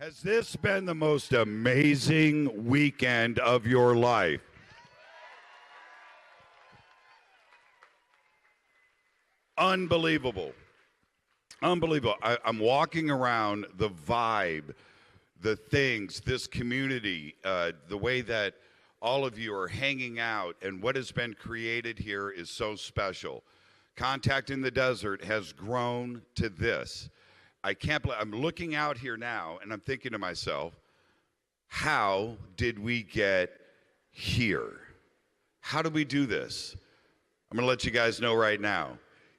Has this been the most amazing weekend of your life? Unbelievable. Unbelievable. I'm walking around, the vibe, the things, this community, the way that all of you are hanging out, and what has been created here is so special. Contact in the Desert has grown to this. I can't believe, I'm looking out here now and I'm thinking to myself, how did we get here? How did we do this? I'm going to let you guys know right now.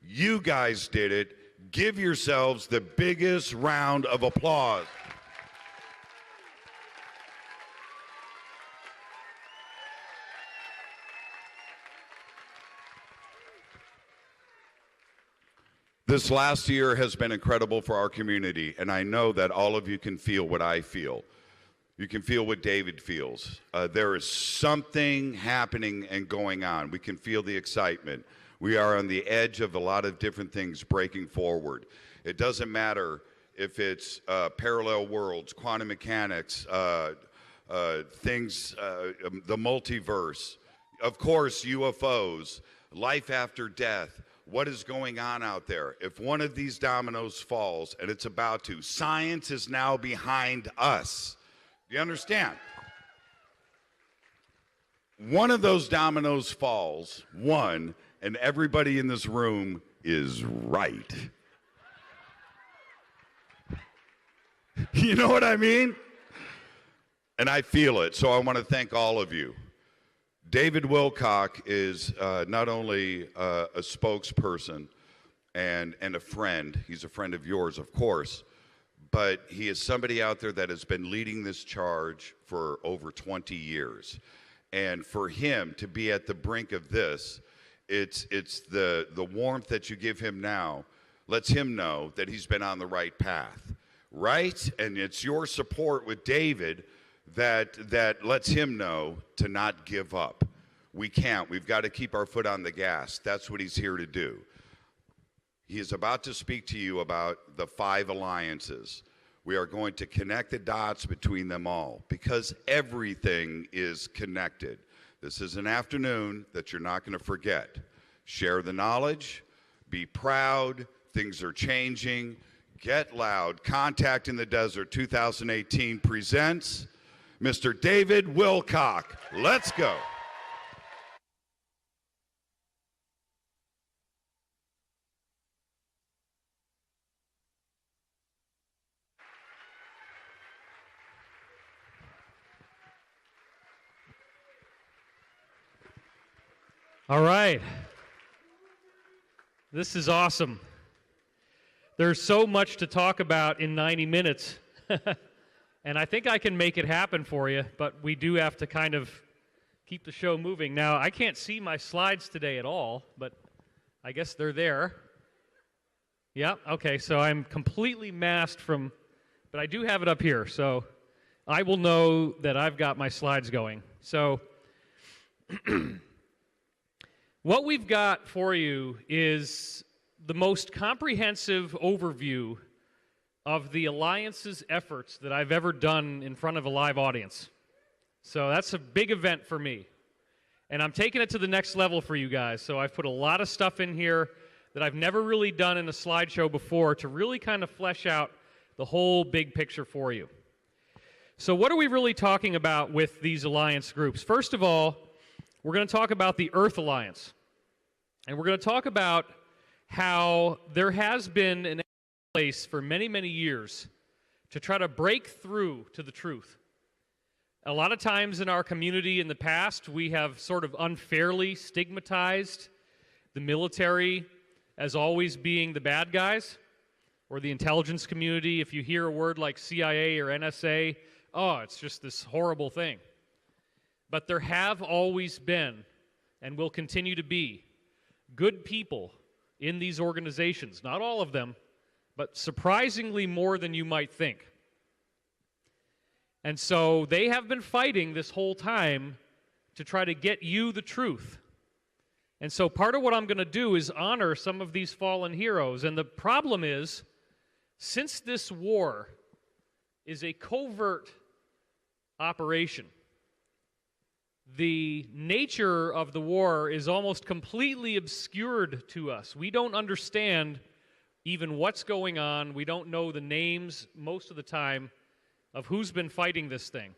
You guys did it. Give yourselves the biggest round of applause. This last year has been incredible for our community, and I know that all of you can feel what I feel. You can feel what David feels. There is something happening and going on. We can feel the excitement. We are on the edge of a lot of different things breaking forward. It doesn't matter if it's parallel worlds, quantum mechanics, things, the multiverse, of course, UFOs, life after death. What is going on out there? If one of these dominoes falls, and it's about to, science is now behind us. Do you understand? One of those dominoes falls, one, and everybody in this room is right. You know what I mean? And I feel it, so I want to thank all of you. David Wilcock is not only a spokesperson and a friend, he's a friend of yours, of course, but he is somebody out there that has been leading this charge for over 20 years. And for him to be at the brink of this, it's the warmth that you give him now lets him know that he's been on the right path, right? And it's your support with David that lets him know to not give up. We can't. We've got to keep our foot on the gas. That's what he's here to do. He is about to speak to you about the 5 alliances. We are going to connect the dots between them all because everything is connected. This is an afternoon that you're not going to forget. Share the knowledge. Be proud. Things are changing. Get loud. Contact in the Desert 2018 presents Mr. David Wilcock. Let's go. All right. This is awesome. There's so much to talk about in 90 minutes. And I think I can make it happen for you, but we do have to kind of keep the show moving. Now, I can't see my slides today at all, but I guess they're there. Yeah, okay, so I'm completely masked from, but I do have it up here, so I will know that I've got my slides going. So, what we've got for you is the most comprehensive overview of the Alliance's efforts that I've ever done in front of a live audience. So that's a big event for me. And I'm taking it to the next level for you guys. So I've put a lot of stuff in here that I've never really done in a slideshow before to really kind of flesh out the whole big picture for you. So what are we really talking about with these alliance groups? First of all, we're going to talk about the Earth Alliance. And we're going to talk about how there has been an place for many, many years to try to break through to the truth. A lot of times in our community in the past, we have sort of unfairly stigmatized the military as always being the bad guys, or the intelligence community. If you hear a word like CIA or NSA, oh, it's just this horrible thing. But there have always been, and will continue to be, good people in these organizations. Not all of them, but surprisingly more than you might think. And so they have been fighting this whole time to try to get you the truth. And so part of what I'm going to do is honor some of these fallen heroes. And the problem is, since this war is a covert operation. The nature of the war is almost completely obscured to us. We don't understand even what's going on. We don't know the names most of the time of who's been fighting this thing.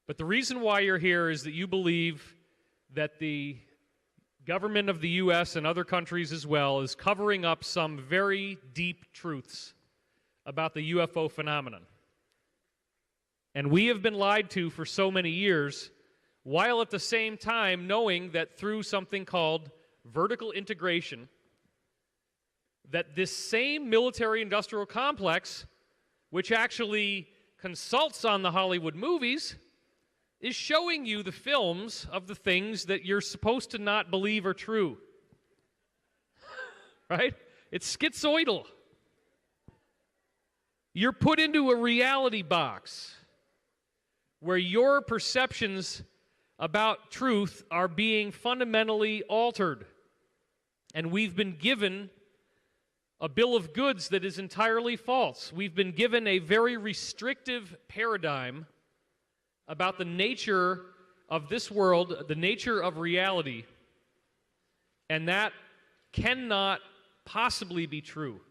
But the reason why you're here is that you believe that the government of the U.S. and other countries as well is covering up some very deep truths about the UFO phenomenon. And we have been lied to for so many years, while at the same time knowing that through something called vertical integration, that this same military-industrial complex, which actually consults on the Hollywood movies, is showing you the films of the things that you're supposed to not believe are true. Right? It's schizoidal. You're put into a reality box where your perceptions about truth are being fundamentally altered. And we've been given a bill of goods that is entirely false. We've been given a very restrictive paradigm about the nature of this world, the nature of reality, and that cannot possibly be true.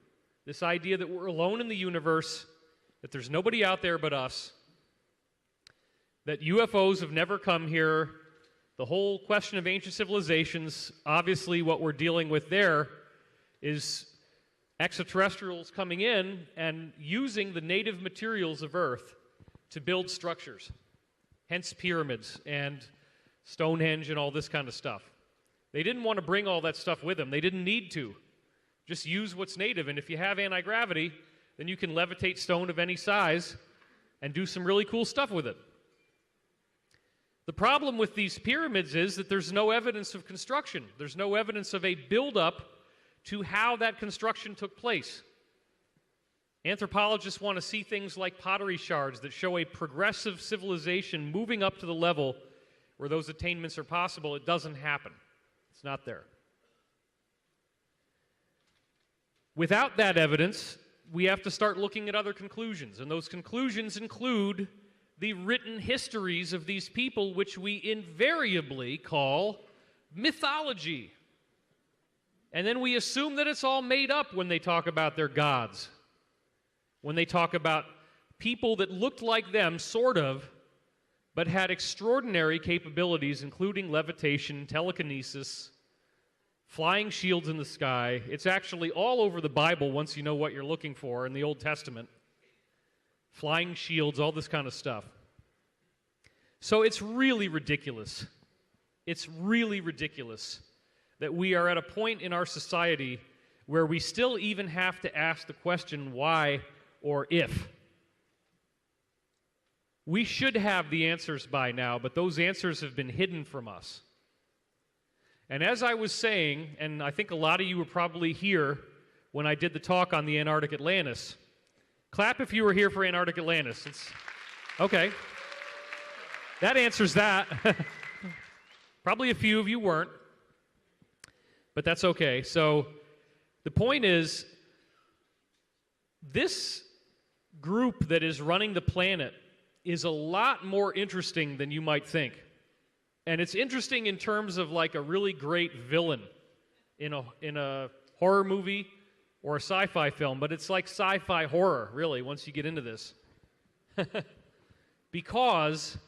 This idea that we're alone in the universe, that there's nobody out there but us, that UFOs have never come here, the whole question of ancient civilizations, obviously what we're dealing with there is extraterrestrials coming in and using the native materials of Earth to build structures. Hence pyramids and Stonehenge and all this kind of stuff. They didn't want to bring all that stuff with them. They didn't need to. Just use what's native. And if you have anti-gravity, then you can levitate stone of any size and do some really cool stuff with it. The problem with these pyramids is that there's no evidence of construction. There's no evidence of a buildup to how that construction took place. Anthropologists want to see things like pottery shards that show a progressive civilization moving up to the level where those attainments are possible. It doesn't happen. It's not there. Without that evidence, we have to start looking at other conclusions, and those conclusions include the written histories of these people, which we invariably call mythology. And then we assume that it's all made up when they talk about their gods. When they talk about people that looked like them, sort of, but had extraordinary capabilities, including levitation, telekinesis, flying shields in the sky. It's actually all over the Bible once you know what you're looking for in the Old Testament. Flying shields, all this kind of stuff. So it's really ridiculous. It's really ridiculous that we are at a point in our society where we still even have to ask the question why or if. We should have the answers by now, but those answers have been hidden from us. And as I was saying, and I think a lot of you were probably here when I did the talk on the Antarctic Atlantis. Clap if you were here for Antarctic Atlantis. Okay. That answers that. Probably a few of you weren't, but that's okay. So the point is, this group that is running the planet is a lot more interesting than you might think. And it's interesting in terms of like a really great villain in a horror movie or a sci-fi film, but it's like sci-fi horror, really, once you get into this. Because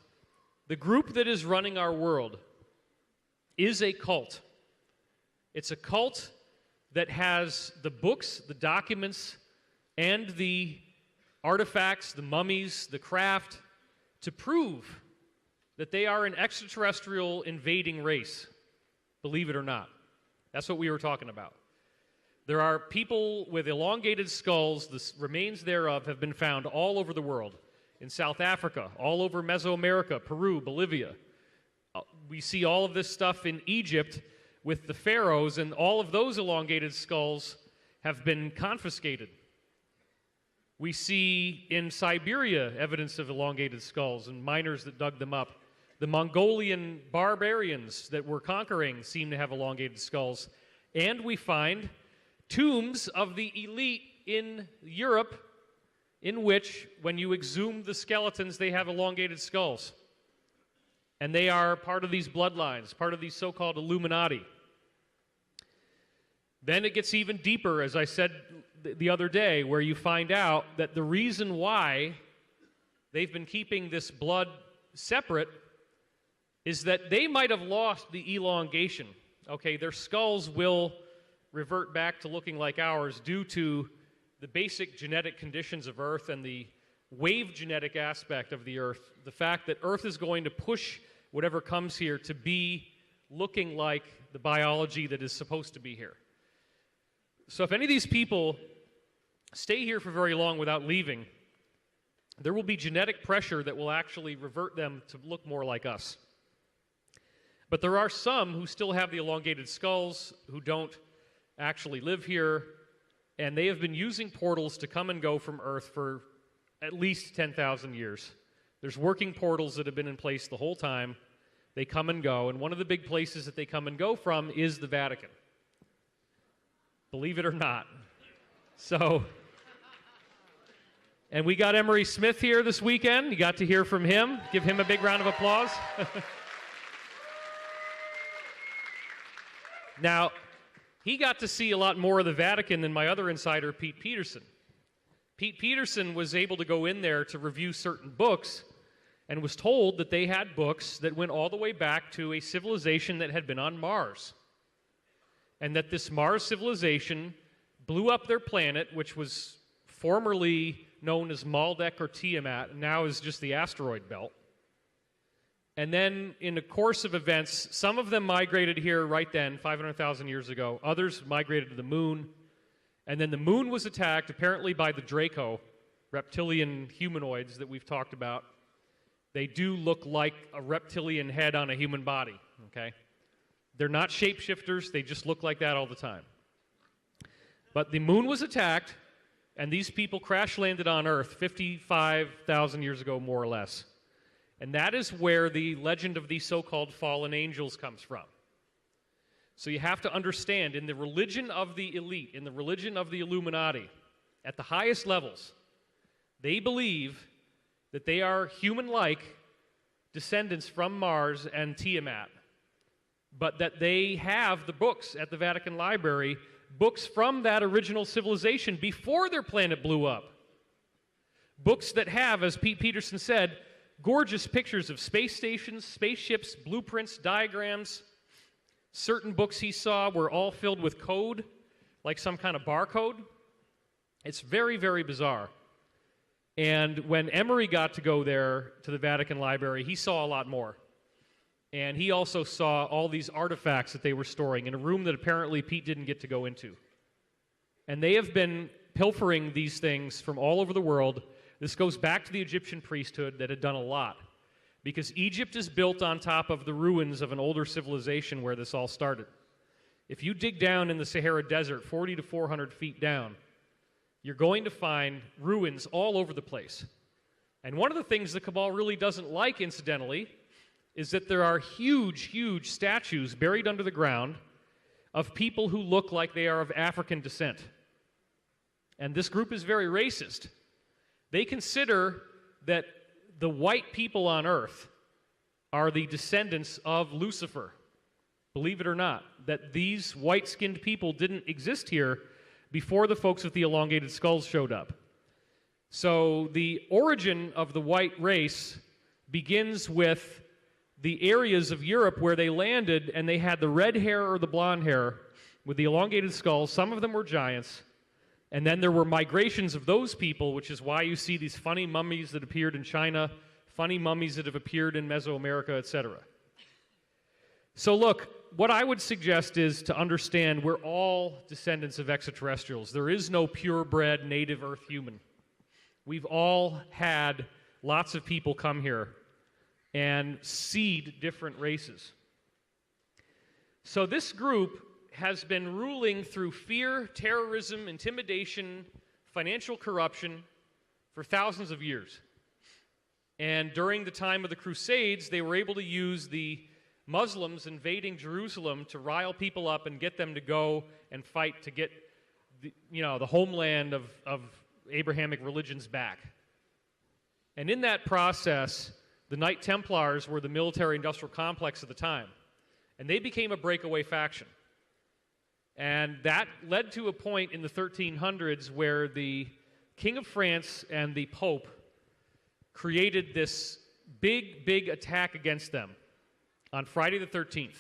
the group that is running our world is a cult. It's a cult that has the books, the documents, and the artifacts, the mummies, the craft, to prove that they are an extraterrestrial invading race, believe it or not. That's what we were talking about. There are people with elongated skulls, the remains thereof have been found all over the world. In South Africa, all over Mesoamerica, Peru, Bolivia. We see all of this stuff in Egypt with the pharaohs, and all of those elongated skulls have been confiscated. We see in Siberia evidence of elongated skulls and miners that dug them up. The Mongolian barbarians that were conquering seem to have elongated skulls. And we find tombs of the elite in Europe, in which, when you exhume the skeletons, they have elongated skulls. And they are part of these bloodlines, part of these so-called illuminati. Then it gets even deeper, as I said the other day, where you find out that the reason why they've been keeping this blood separate is that they might have lost the elongation. Okay, their skulls will revert back to looking like ours due to the basic genetic conditions of Earth and the wave genetic aspect of the Earth, the fact that Earth is going to push whatever comes here to be looking like the biology that is supposed to be here. So if any of these people stay here for very long without leaving, there will be genetic pressure that will actually revert them to look more like us. But there are some who still have the elongated skulls, who don't actually live here, and they have been using portals to come and go from Earth for at least 10,000 years. There's working portals that have been in place the whole time. They come and go, and one of the big places that they come and go from is the Vatican. Believe it or not. So, and we got Emery Smith here this weekend. You got to hear from him. Give him a big round of applause. Now, he got to see a lot more of the Vatican than my other insider, Pete Peterson. Pete Peterson was able to go in there to review certain books and was told that they had books that went all the way back to a civilization that had been on Mars. And that this Mars civilization blew up their planet, which was formerly known as Maldek or Tiamat, and now is just the asteroid belt. And then, in the course of events, some of them migrated here right then, 500,000 years ago. Others migrated to the moon. And then the moon was attacked, apparently by the Draco, reptilian humanoids that we've talked about. They do look like a reptilian head on a human body, okay? They're not shapeshifters. They just look like that all the time. But the moon was attacked, and these people crash-landed on Earth 55,000 years ago, more or less. And that is where the legend of these so-called fallen angels comes from. So you have to understand, in the religion of the elite, in the religion of the Illuminati, at the highest levels, they believe that they are human-like descendants from Mars and Tiamat, but that they have the books at the Vatican Library, books from that original civilization before their planet blew up. Books that have, as Pete Peterson said, gorgeous pictures of space stations, spaceships, blueprints, diagrams. Certain books he saw were all filled with code, like some kind of barcode. It's very, very bizarre. And when Emery got to go there to the Vatican Library, he saw a lot more. And he also saw all these artifacts that they were storing in a room that apparently Pete didn't get to go into. And they have been pilfering these things from all over the world. This goes back to the Egyptian priesthood that had done a lot, because Egypt is built on top of the ruins of an older civilization where this all started. If you dig down in the Sahara Desert, 40 to 400 feet down, you're going to find ruins all over the place. And one of the things the cabal really doesn't like, incidentally, is that there are huge, huge statues buried under the ground of people who look like they are of African descent. And this group is very racist. They consider that the white people on Earth are the descendants of Lucifer. Believe it or not, that these white-skinned people didn't exist here before the folks with the elongated skulls showed up. So the origin of the white race begins with the areas of Europe where they landed, and they had the red hair or the blonde hair with the elongated skulls. Some of them were giants. And then there were migrations of those people, which is why you see these funny mummies that appeared in China, funny mummies that have appeared in Mesoamerica, etc. So look, what I would suggest is to understand we're all descendants of extraterrestrials. There is no purebred native Earth human. We've all had lots of people come here and seed different races. So this group has been ruling through fear, terrorism, intimidation, financial corruption for thousands of years. And during the time of the Crusades, they were able to use the Muslims invading Jerusalem to rile people up and get them to go and fight to get the homeland of Abrahamic religions back. And in that process, the Knight Templars were the military-industrial complex of the time, and they became a breakaway faction. And that led to a point in the 1300s where the King of France and the Pope created this big, big attack against them on Friday the 13th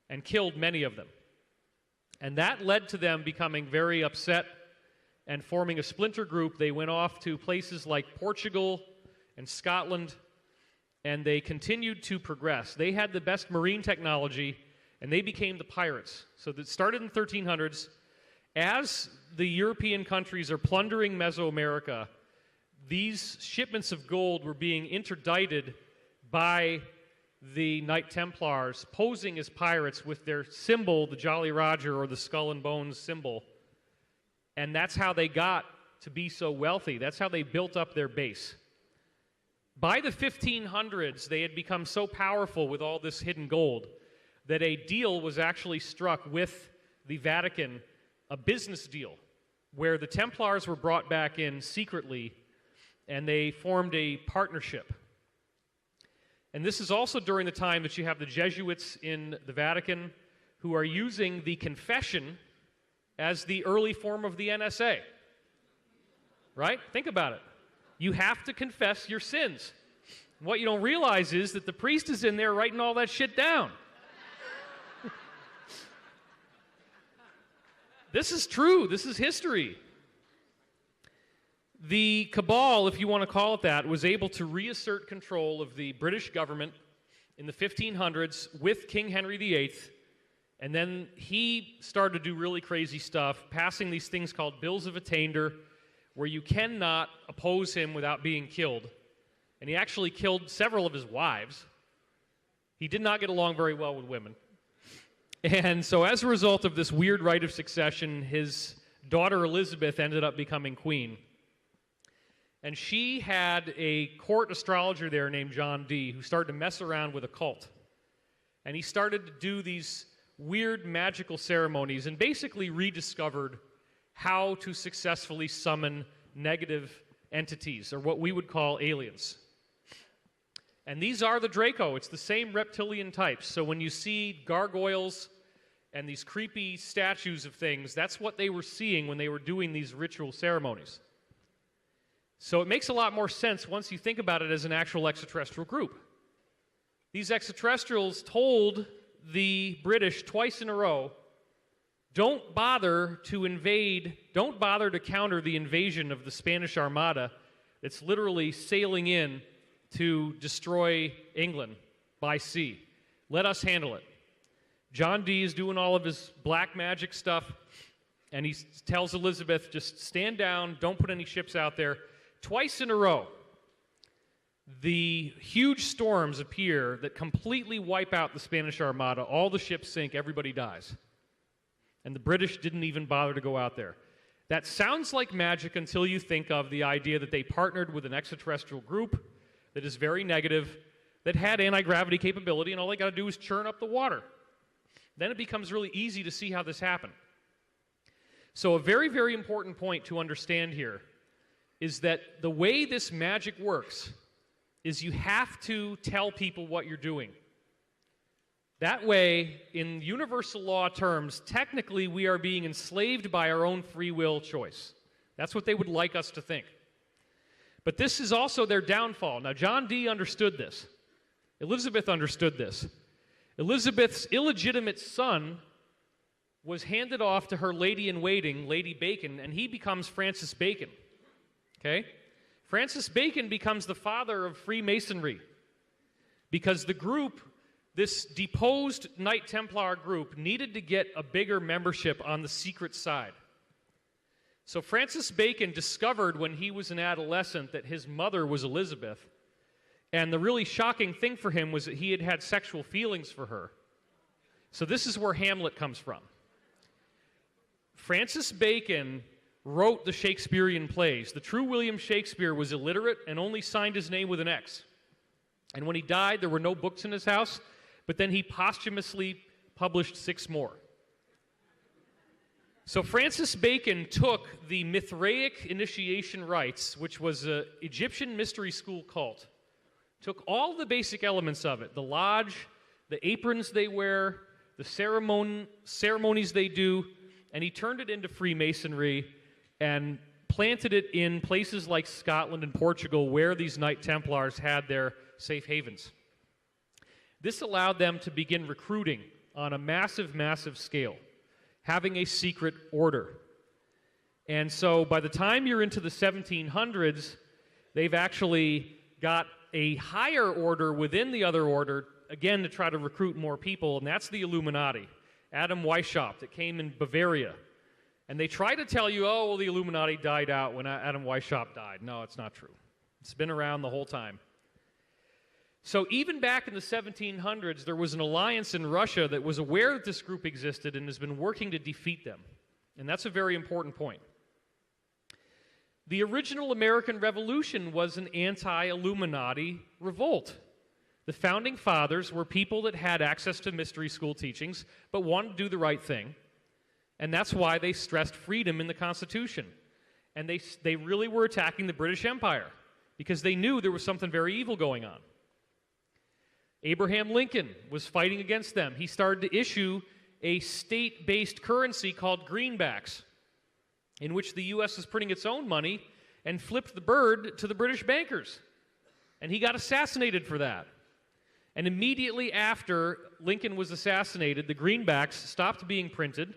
and killed many of them. And that led to them becoming very upset and forming a splinter group. They went off to places like Portugal and Scotland, and they continued to progress. They had the best marine technology, and they became the pirates. So that started in the 1300s. As the European countries are plundering Mesoamerica, these shipments of gold were being interdicted by the Knight Templars, posing as pirates with their symbol, the Jolly Roger or the skull and bones symbol. And that's how they got to be so wealthy. That's how they built up their base. By the 1500s, they had become so powerful with all this hidden gold that a deal was actually struck with the Vatican, a business deal, where the Templars were brought back in secretly, and they formed a partnership. And this is also during the time that you have the Jesuits in the Vatican who are using the confession as the early form of the NSA. Right? Think about it. You have to confess your sins. What you don't realize is that the priest is in there writing all that shit down. This is true. This is history. The cabal, if you want to call it that, was able to reassert control of the British government in the 1500s with King Henry VIII, and then he started to do really crazy stuff, passing these things called Bills of Attainder, where you cannot oppose him without being killed. And he actually killed several of his wives. He did not get along very well with women. And so as a result of this weird right of succession, his daughter Elizabeth ended up becoming queen. And she had a court astrologer there named John Dee who started to mess around with a cult. And he started to do these weird magical ceremonies and basically rediscovered how to successfully summon negative entities, or what we would call aliens. And these are the Draco. It's the same reptilian types. So when you see gargoyles and these creepy statues of things, that's what they were seeing when they were doing these ritual ceremonies. So it makes a lot more sense once you think about it as an actual extraterrestrial group. These extraterrestrials told the British twice in a row, don't bother to invade, don't bother to counter the invasion of the Spanish Armada that's literally sailing in to destroy England by sea. Let us handle it. John Dee is doing all of his black magic stuff, and he tells Elizabeth, just stand down, don't put any ships out there. Twice in a row, the huge storms appear that completely wipe out the Spanish Armada. All the ships sink, everybody dies. And the British didn't even bother to go out there. That sounds like magic until you think of the idea that they partnered with an extraterrestrial group that is very negative, that had anti-gravity capability, and all they got to do is churn up the water. Then it becomes really easy to see how this happened. So a very, very important point to understand here is that the way this magic works is you have to tell people what you're doing. That way, in universal law terms, technically we are being enslaved by our own free will choice. That's what they would like us to think. But this is also their downfall. Now, John Dee understood this. Elizabeth understood this. Elizabeth's illegitimate son was handed off to her lady-in-waiting, Lady Bacon, and he becomes Francis Bacon. Okay? Francis Bacon becomes the father of Freemasonry because the group, this deposed Knight Templar group, needed to get a bigger membership on the secret side. So Francis Bacon discovered when he was an adolescent that his mother was Elizabeth, and the really shocking thing for him was that he had had sexual feelings for her. So this is where Hamlet comes from. Francis Bacon wrote the Shakespearean plays. The true William Shakespeare was illiterate and only signed his name with an X. And when he died, there were no books in his house, but then he posthumously published 6 more. So Francis Bacon took the Mithraic initiation rites, which was an Egyptian mystery school cult, took all the basic elements of it, the lodge, the aprons they wear, the ceremonies they do, and he turned it into Freemasonry and planted it in places like Scotland and Portugal where these Knight Templars had their safe havens. This allowed them to begin recruiting on a massive, massive scale, having a secret order. And so by the time you're into the 1700s, they've actually got a higher order within the other order, again, to try to recruit more people, and that's the Illuminati. Adam Weishaupt, that came in Bavaria. And they try to tell you, oh, well, the Illuminati died out when Adam Weishaupt died. No, it's not true. It's been around the whole time. So even back in the 1700s, there was an alliance in Russia that was aware that this group existed and has been working to defeat them. And that's a very important point. The original American Revolution was an anti-Illuminati revolt. The Founding Fathers were people that had access to mystery school teachings, but wanted to do the right thing. And that's why they stressed freedom in the Constitution. And they really were attacking the British Empire, because they knew there was something very evil going on. Abraham Lincoln was fighting against them. He started to issue a state-based currency called greenbacks, in which the U.S. was printing its own money and flipped the bird to the British bankers. And he got assassinated for that. And immediately after Lincoln was assassinated, the greenbacks stopped being printed,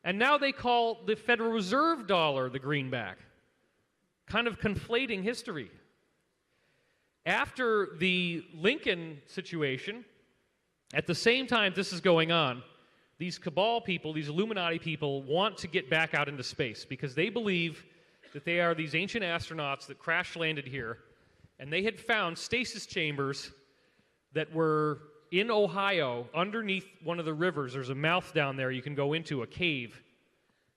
and now they call the Federal Reserve dollar the greenback, kind of conflating history. After the Lincoln situation, at the same time this is going on, these cabal people, these Illuminati people, want to get back out into space because they believe that they are these ancient astronauts that crash-landed here, and they had found stasis chambers that were in Ohio, underneath one of the rivers. There's a mouth down there you can go into, a cave.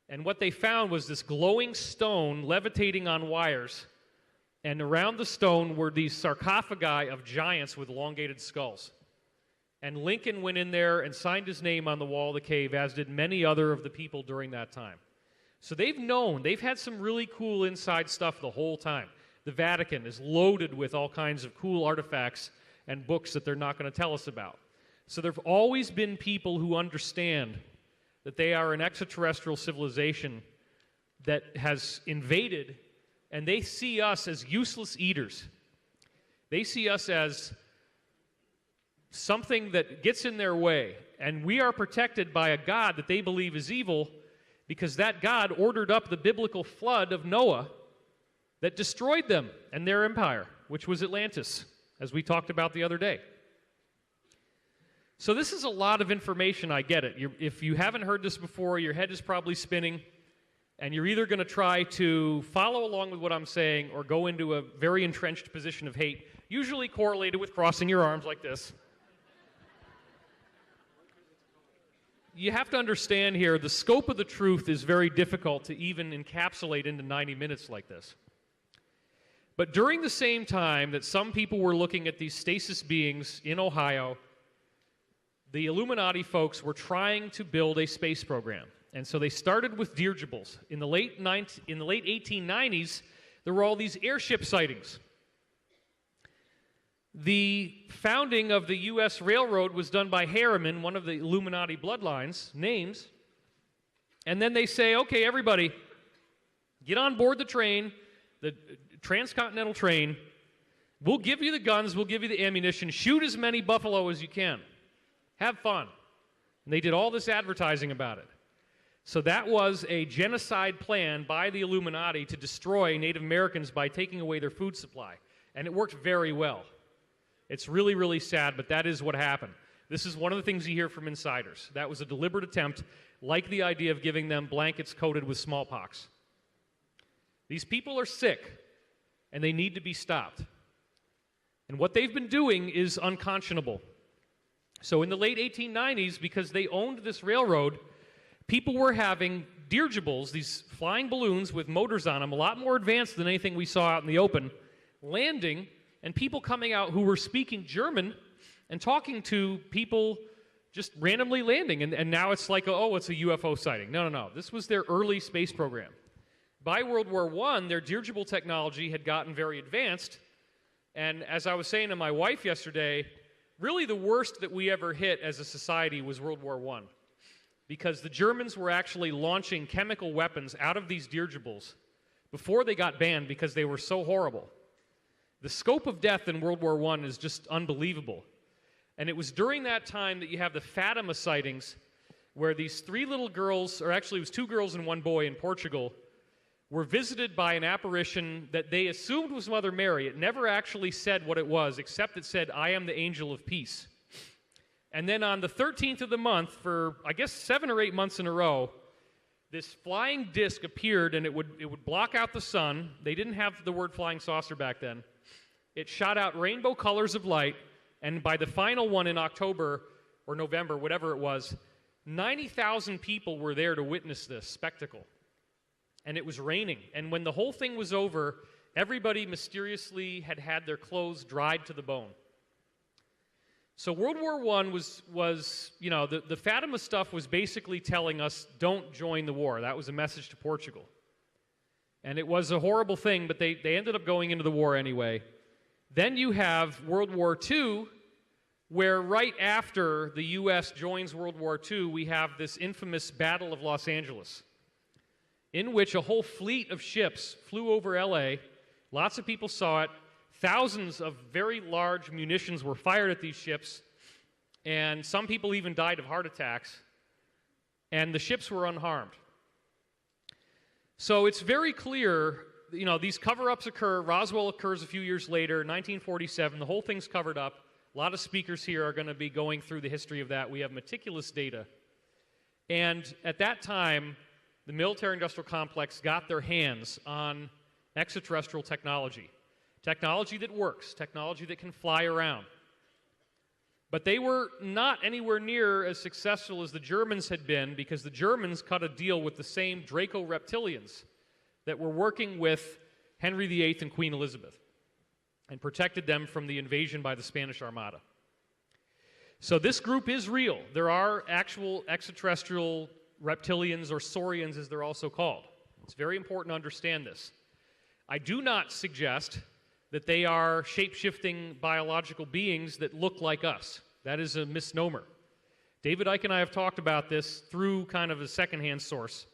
And what they found was this glowing stone levitating on wires. And around the stone were these sarcophagi of giants with elongated skulls. And Lincoln went in there and signed his name on the wall of the cave, as did many other of the people during that time. So they've had some really cool inside stuff the whole time. The Vatican is loaded with all kinds of cool artifacts and books that they're not going to tell us about. So there have always been people who understand that they are an extraterrestrial civilization that has invaded, and they see us as useless eaters. They see us as something that gets in their way, and we are protected by a God that they believe is evil, because that God ordered up the biblical flood of Noah that destroyed them and their empire, which was Atlantis, as we talked about the other day. So this is a lot of information, I get it. If you haven't heard this before, your head is probably spinning, and you're either going to try to follow along with what I'm saying or go into a very entrenched position of hate, usually correlated with crossing your arms like this. You have to understand here, the scope of the truth is very difficult to even encapsulate into 90 minutes like this. But during the same time that some people were looking at these stasis beings in Ohio, the Illuminati folks were trying to build a space program. And so they started with dirigibles. In the late 1890s, there were all these airship sightings. The founding of the U.S. Railroad was done by Harriman, one of the Illuminati bloodlines, names. And then they say, okay, everybody, get on board the train, the transcontinental train. We'll give you the guns, we'll give you the ammunition. Shoot as many buffalo as you can. Have fun. And they did all this advertising about it. So that was a genocide plan by the Illuminati to destroy Native Americans by taking away their food supply. And it worked very well. It's really, really sad, but that is what happened. This is one of the things you hear from insiders. That was a deliberate attempt, like the idea of giving them blankets coated with smallpox. These people are sick, and they need to be stopped. And what they've been doing is unconscionable. So in the late 1890s, because they owned this railroad, people were having dirigibles, these flying balloons with motors on them, a lot more advanced than anything we saw out in the open, landing, and people coming out who were speaking German and talking to people just randomly landing, and now it's like, oh, it's a UFO sighting. No, no, no. This was their early space program. By World War I, their dirigible technology had gotten very advanced, and as I was saying to my wife yesterday, really the worst that we ever hit as a society was World War I, because the Germans were actually launching chemical weapons out of these dirigibles before they got banned because they were so horrible. The scope of death in World War I is just unbelievable. And it was during that time that you have the Fatima sightings, where these 3 little girls, or actually it was 2 girls and 1 boy in Portugal, were visited by an apparition that they assumed was Mother Mary. It never actually said what it was, except it said, "I am the angel of peace." And then on the 13th of the month, for I guess 7 or 8 months in a row, this flying disc appeared, and it would block out the sun. They didn't have the word flying saucer back then. It shot out rainbow colors of light, and by the final one in October or November, whatever it was, 90,000 people were there to witness this spectacle. And it was raining. And when the whole thing was over, everybody mysteriously had their clothes dried to the bone. So World War I was you know, the Fatima stuff was basically telling us, don't join the war. That was a message to Portugal. And it was a horrible thing, but they ended up going into the war anyway. Then you have World War II, where right after the U.S. joins World War II, we have this infamous Battle of Los Angeles, in which a whole fleet of ships flew over L.A. Lots of people saw it. Thousands of very large munitions were fired at these ships, and some people even died of heart attacks, and the ships were unharmed. So it's very clear, you know, these cover-ups occur. Roswell occurs a few years later, 1947. The whole thing's covered up. A lot of speakers here are going to be going through the history of that. We have meticulous data. And at that time, the military-industrial complex got their hands on extraterrestrial technology. Technology that works, technology that can fly around. But they were not anywhere near as successful as the Germans had been, because the Germans cut a deal with the same Draco reptilians that were working with Henry VIII and Queen Elizabeth and protected them from the invasion by the Spanish Armada. So this group is real. There are actual extraterrestrial reptilians, or saurians as they're also called. It's very important to understand this. I do not suggest that they are shape-shifting biological beings that look like us. That is a misnomer. David Icke and I have talked about this through kind of a secondhand source.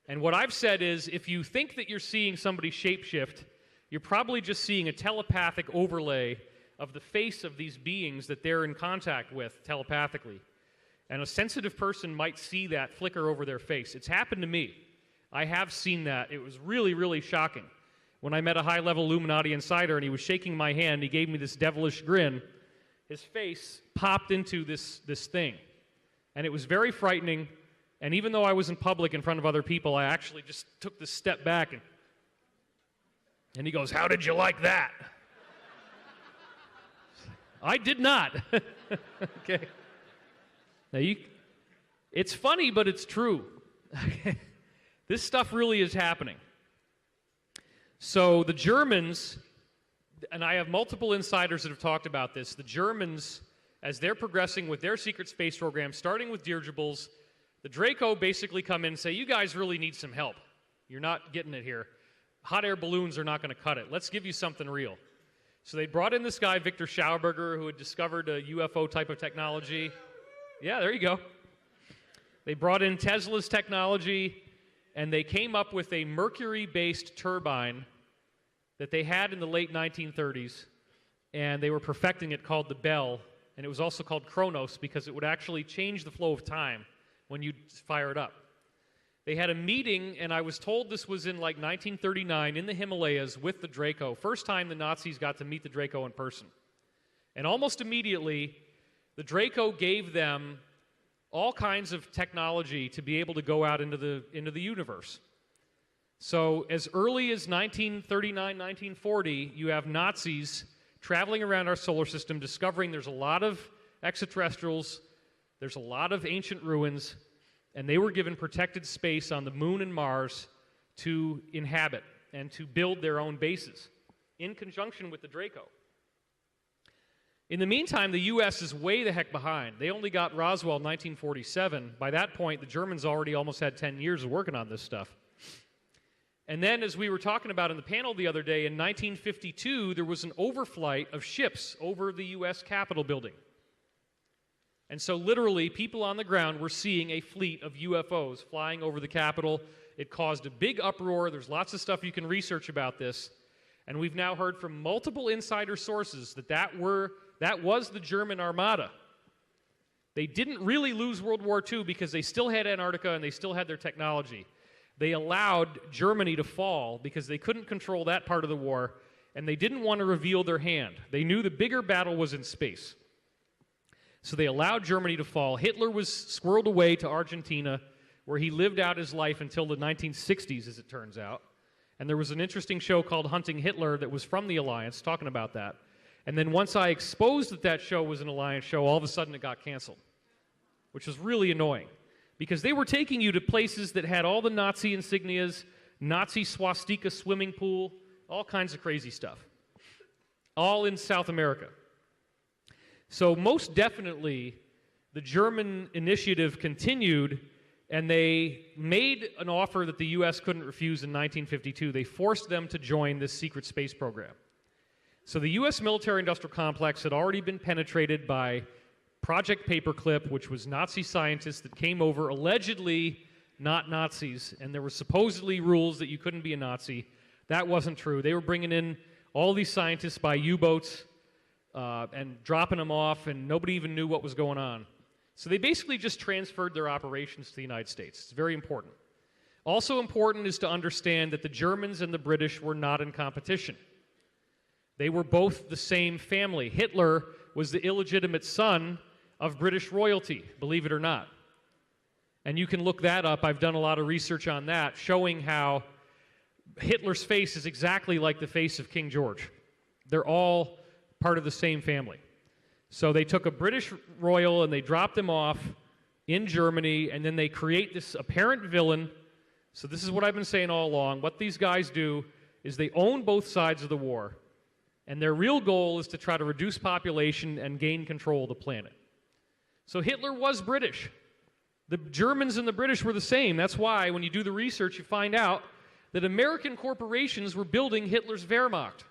And what I've said is, if you think that you're seeing somebody shape-shift, you're probably just seeing a telepathic overlay of the face of these beings that they're in contact with telepathically. And a sensitive person might see that flicker over their face. It's happened to me. I have seen that. It was really, really shocking. When I met a high-level Illuminati insider and he was shaking my hand, he gave me this devilish grin. His face popped into this thing. And it was very frightening. And even though I was in public in front of other people, I actually just took this step back and he goes, "How did you like that?" I did not. Okay. Now it's funny, but it's true. This stuff really is happening. So the Germans, and I have multiple insiders that have talked about this, the Germans, as they're progressing with their secret space program, starting with dirigibles, the Draco basically come in and say, "You guys really need some help. You're not getting it here. Hot air balloons are not going to cut it. Let's give you something real." So they brought in this guy, Victor Schauberger, who had discovered a UFO type of technology. Yeah, there you go. They brought in Tesla's technology, and they came up with a mercury-based turbine that they had in the late 1930s, and they were perfecting it, called the Bell, and it was also called Kronos because it would actually change the flow of time when you fire it up. They had a meeting, and I was told this was in like 1939 in the Himalayas with the Draco. First time the Nazis got to meet the Draco in person. And almost immediately, the Draco gave them all kinds of technology to be able to go out into the universe. So as early as 1939, 1940, you have Nazis traveling around our solar system, discovering there's a lot of extraterrestrials, there's a lot of ancient ruins, and they were given protected space on the moon and Mars to inhabit and to build their own bases in conjunction with the Draco. In the meantime, the U.S. is way the heck behind. They only got Roswell in 1947. By that point, the Germans already almost had 10 years of working on this stuff. And then, as we were talking about in the panel the other day, in 1952, there was an overflight of ships over the U.S. Capitol building. And so literally, people on the ground were seeing a fleet of UFOs flying over the Capitol. It caused a big uproar. There's lots of stuff you can research about this. And we've now heard from multiple insider sources that was the German Armada. They didn't really lose World War II because they still had Antarctica and they still had their technology. They allowed Germany to fall because they couldn't control that part of the war, and they didn't want to reveal their hand. They knew the bigger battle was in space. So they allowed Germany to fall. Hitler was squirreled away to Argentina, where he lived out his life until the 1960s, as it turns out. And there was an interesting show called Hunting Hitler that was from the Alliance, talking about that. And then once I exposed that that show was an Alliance show, all of a sudden it got canceled, which was really annoying, because they were taking you to places that had all the Nazi insignias, Nazi swastika swimming pool, all kinds of crazy stuff, all in South America. So most definitely, the German initiative continued, and they made an offer that the U.S. couldn't refuse in 1952. They forced them to join this secret space program. So the U.S. military-industrial complex had already been penetrated by Project Paperclip, which was Nazi scientists that came over, allegedly not Nazis, and there were supposedly rules that you couldn't be a Nazi. That wasn't true. They were bringing in all these scientists by U-boats and dropping them off, and nobody even knew what was going on. So they basically just transferred their operations to the United States. It's very important. Also important is to understand that the Germans and the British were not in competition. They were both the same family. Hitler was the illegitimate son of British royalty, believe it or not. And you can look that up. I've done a lot of research on that, showing how Hitler's face is exactly like the face of King George. They're all part of the same family. So they took a British royal and they dropped him off in Germany, and then they create this apparent villain. So this is what I've been saying all along. What these guys do is they own both sides of the war, and their real goal is to try to reduce population and gain control of the planet. So Hitler was British. The Germans and the British were the same. That's why when you do the research, you find out that American corporations were building Hitler's Wehrmacht.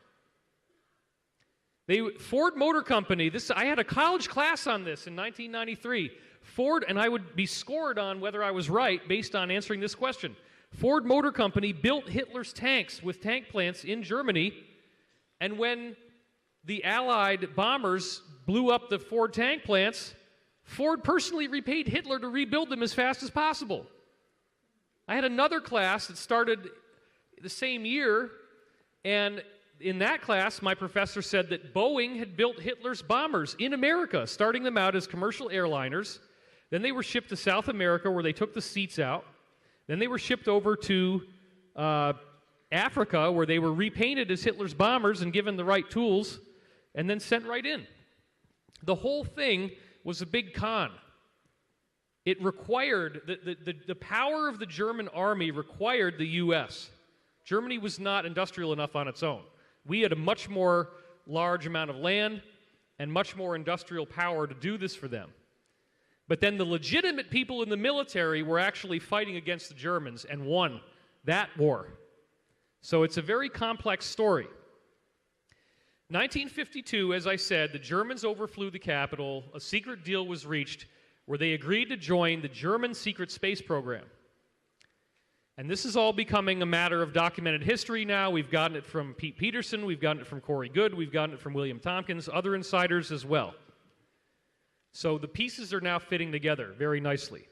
Ford Motor Company, I had a college class on this in 1993. Ford, and I would be scored on whether I was right based on answering this question. Ford Motor Company built Hitler's tanks with tank plants in Germany, and when the Allied bombers blew up the Ford tank plants, Ford personally repaid Hitler to rebuild them as fast as possible. I had another class that started the same year, and in that class, my professor said that Boeing had built Hitler's bombers in America, starting them out as commercial airliners. Then they were shipped to South America, where they took the seats out. Then they were shipped over to Africa, where they were repainted as Hitler's bombers and given the right tools, and then sent right in. The whole thing was a big con. It required, the power of the German army required the U.S. Germany was not industrial enough on its own. We had a much more large amount of land and much more industrial power to do this for them. But then the legitimate people in the military were actually fighting against the Germans and won that war. So it's a very complex story. 1952, as I said, the Germans overflew the capital. A secret deal was reached where they agreed to join the German secret space program. And this is all becoming a matter of documented history now. We've gotten it from Pete Peterson, we've gotten it from Corey Goode, we've gotten it from William Tompkins, other insiders as well. So the pieces are now fitting together very nicely.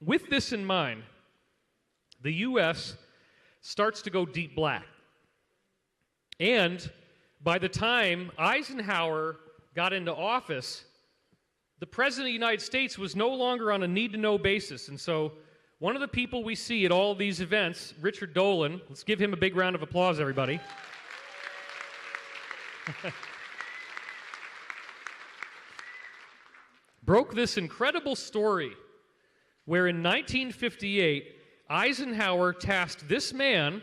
With this in mind, the U.S. starts to go deep black. And by the time Eisenhower got into office, the President of the United States was no longer on a need-to-know basis. And so one of the people we see at all of these events, Richard Dolan, let's give him a big round of applause, everybody. Broke this incredible story where in 1958, Eisenhower tasked this man,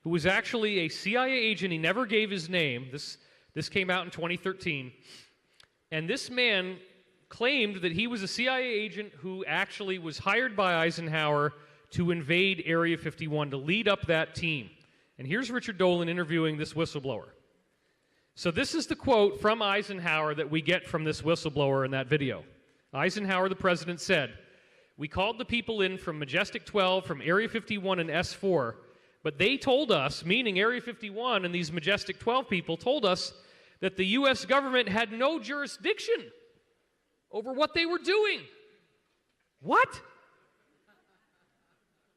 who was actually a CIA agent, he never gave his name, this This came out in 2013. And this man claimed that he was a CIA agent who actually was hired by Eisenhower to invade Area 51, to lead up that team. And here's Richard Dolan interviewing this whistleblower. So this is the quote from Eisenhower that we get from this whistleblower in that video. Eisenhower, the president, said, "We called the people in from Majestic 12, from Area 51 and S4, but they told us," meaning Area 51 and these Majestic 12 people told us, that the U.S. government had no jurisdiction over what they were doing. What?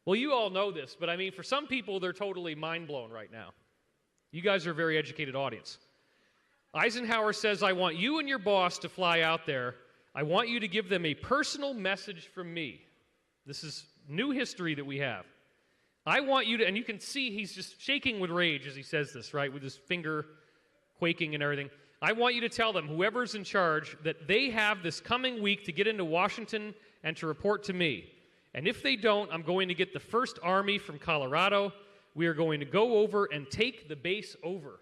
Well, you all know this, but I mean, for some people, they're totally mind-blown right now. You guys are a very educated audience. Eisenhower says, "I want you and your boss to fly out there. I want you to give them a personal message from me." This is new history that we have. "I want you to," and you can see he's just shaking with rage as he says this, right, with his finger quaking and everything. "I want you to tell them, whoever's in charge, that they have this coming week to get into Washington and to report to me. And if they don't, I'm going to get the 1st Army from Colorado. We are going to go over and take the base over."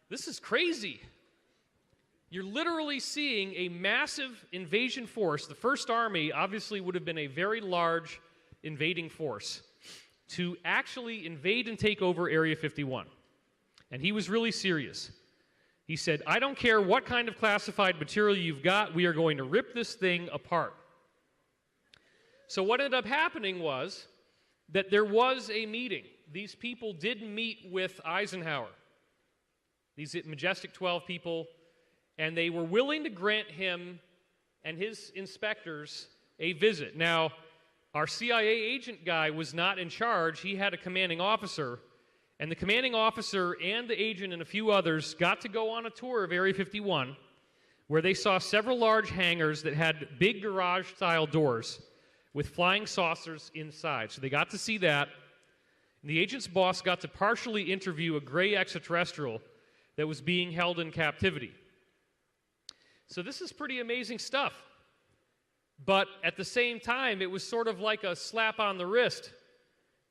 This is crazy. You're literally seeing a massive invasion force. The 1st Army obviously would have been a very large invading force to actually invade and take over Area 51. And he was really serious. He said, "I don't care what kind of classified material you've got, we are going to rip this thing apart." So what ended up happening was that there was a meeting. These people did meet with Eisenhower, these Majestic 12 people, and they were willing to grant him and his inspectors a visit. Now, our CIA agent guy was not in charge. He had a commanding officer, and the commanding officer and the agent and a few others got to go on a tour of Area 51, where they saw several large hangars that had big garage-style doors with flying saucers inside. So they got to see that. And the agent's boss got to partially interview a gray extraterrestrial that was being held in captivity. So this is pretty amazing stuff. But at the same time, it was sort of like a slap on the wrist.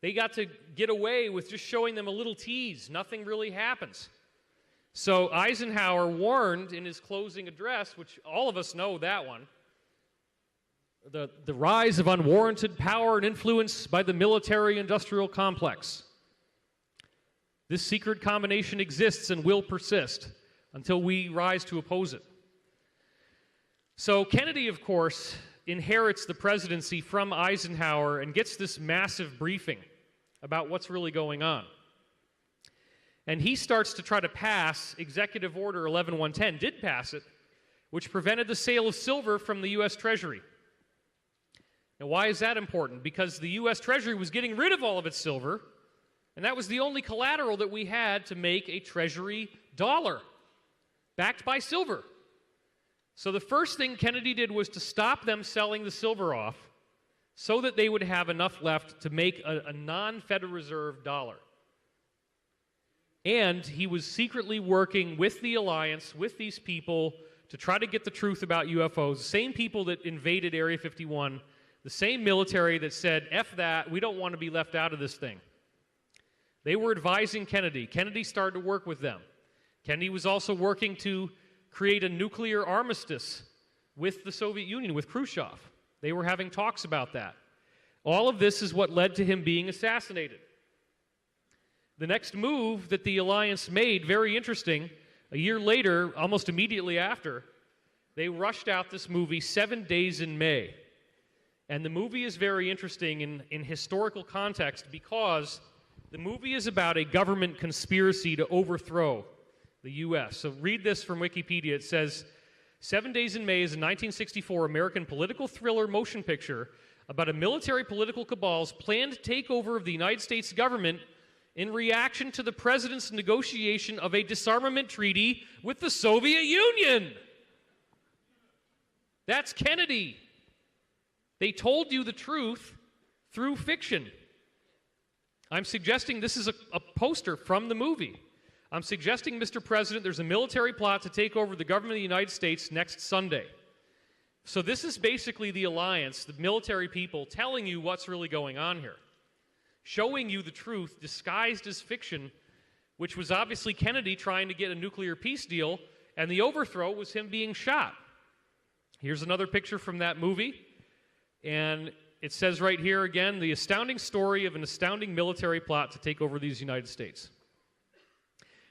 They got to get away with just showing them a little tease. Nothing really happens. So Eisenhower warned in his closing address, which all of us know that one, the rise of unwarranted power and influence by the military-industrial complex. This secret combination exists and will persist until we rise to oppose it. So Kennedy, of course, inherits the presidency from Eisenhower and gets this massive briefing about what's really going on. And he starts to try to pass Executive Order 11110, did pass it, which prevented the sale of silver from the U.S. Treasury. Now, why is that important? Because the U.S. Treasury was getting rid of all of its silver, and that was the only collateral that we had to make a Treasury dollar, backed by silver. So the first thing Kennedy did was to stop them selling the silver off so that they would have enough left to make a non-Federal Reserve dollar. And he was secretly working with the alliance, with these people, to try to get the truth about UFOs. The same people that invaded Area 51, the same military that said, "F that, we don't want to be left out of this thing." They were advising Kennedy. Kennedy started to work with them. Kennedy was also working to create a nuclear armistice with the Soviet Union, with Khrushchev. They were having talks about that. All of this is what led to him being assassinated. The next move that the alliance made, very interesting, a year later, almost immediately after, they rushed out this movie, 7 Days in May. And the movie is very interesting in historical context because the movie is about a government conspiracy to overthrow the U.S. So read this from Wikipedia. It says, 7 Days in May is a 1964 American political thriller motion picture about a military political cabal's planned takeover of the United States government in reaction to the president's negotiation of a disarmament treaty with the Soviet Union. That's Kennedy. They told you the truth through fiction. I'm suggesting this is a poster from the movie. I'm suggesting, Mr. President, there's a military plot to take over the government of the United States next Sunday. So this is basically the alliance, the military people, telling you what's really going on here, showing you the truth disguised as fiction which was obviously Kennedy trying to get a nuclear peace deal, and the overthrow was him being shot. Here's another picture from that movie, and it says right here again, the astounding story of an astounding military plot to take over these United States.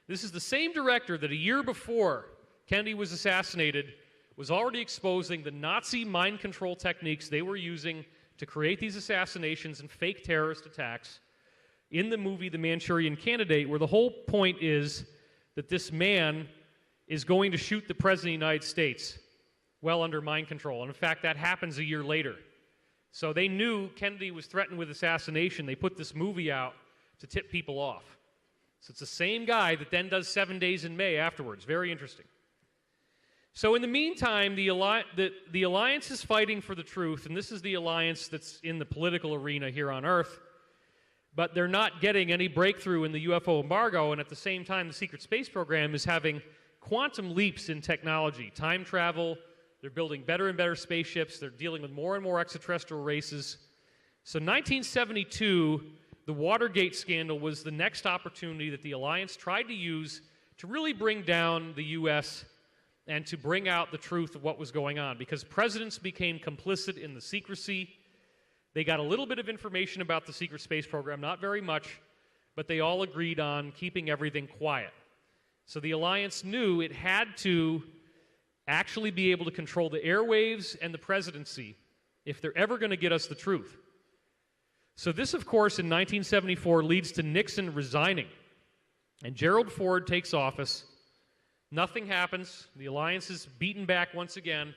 This is the same director that a year before Kennedy was assassinated was already exposing the Nazi mind control techniques they were using to create these assassinations and fake terrorist attacks in the movie The Manchurian Candidate, where the whole point is that this man is going to shoot the President of the United States well under mind control. And in fact, that happens a year later. So they knew Kennedy was threatened with assassination. They put this movie out to tip people off. So it's the same guy that then does 7 Days in May afterwards. Very interesting. So in the meantime, the alliance is fighting for the truth, and this is the alliance that's in the political arena here on Earth, but they're not getting any breakthrough in the UFO embargo, and at the same time, the secret space program is having quantum leaps in technology, time travel. They're building better and better spaceships. They're dealing with more and more extraterrestrial races. So 1972, the Watergate scandal was the next opportunity that the alliance tried to use to really bring down the U.S. and to bring out the truth of what was going on, because presidents became complicit in the secrecy. They got a little bit of information about the secret space program, not very much, but they all agreed on keeping everything quiet. So the alliance knew it had to actually be able to control the airwaves and the presidency if they're ever going to get us the truth. So this, of course, in 1974 leads to Nixon resigning, and Gerald Ford takes office. Nothing happens. The alliance is beaten back once again.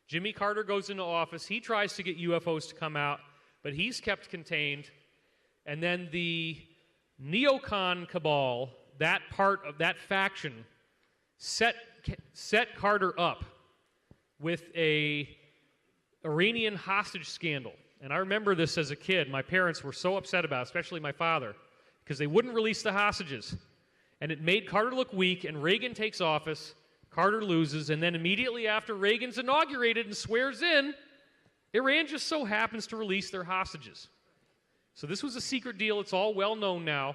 Jimmy Carter goes into office. He tries to get UFOs to come out, but he's kept contained. And then the neocon cabal, that part of that faction, set Carter up with a Iranian hostage scandal. And I remember this as a kid. My parents were so upset about it, especially my father, because they wouldn't release the hostages. And it made Carter look weak, and Reagan takes office, Carter loses, and then immediately after Reagan's inaugurated and swears in, Iran just so happens to release their hostages. So this was a secret deal. It's all well known now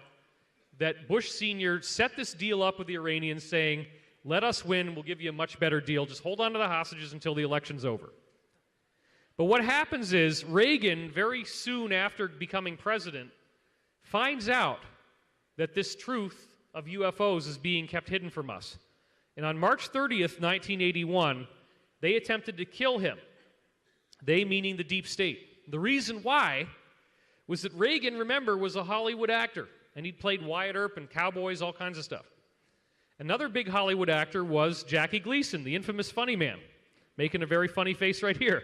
that Bush Sr. set this deal up with the Iranians saying, let us win, we'll give you a much better deal. Just hold on to the hostages until the election's over. But what happens is Reagan, very soon after becoming president, finds out that this truth of UFOs is being kept hidden from us. And on March 30th, 1981, they attempted to kill him. They meaning the deep state. The reason why was that Reagan, remember, was a Hollywood actor, and he'd played Wyatt Earp and Cowboys, all kinds of stuff. Another big Hollywood actor was Jackie Gleason, the infamous funny man, making a very funny face right here.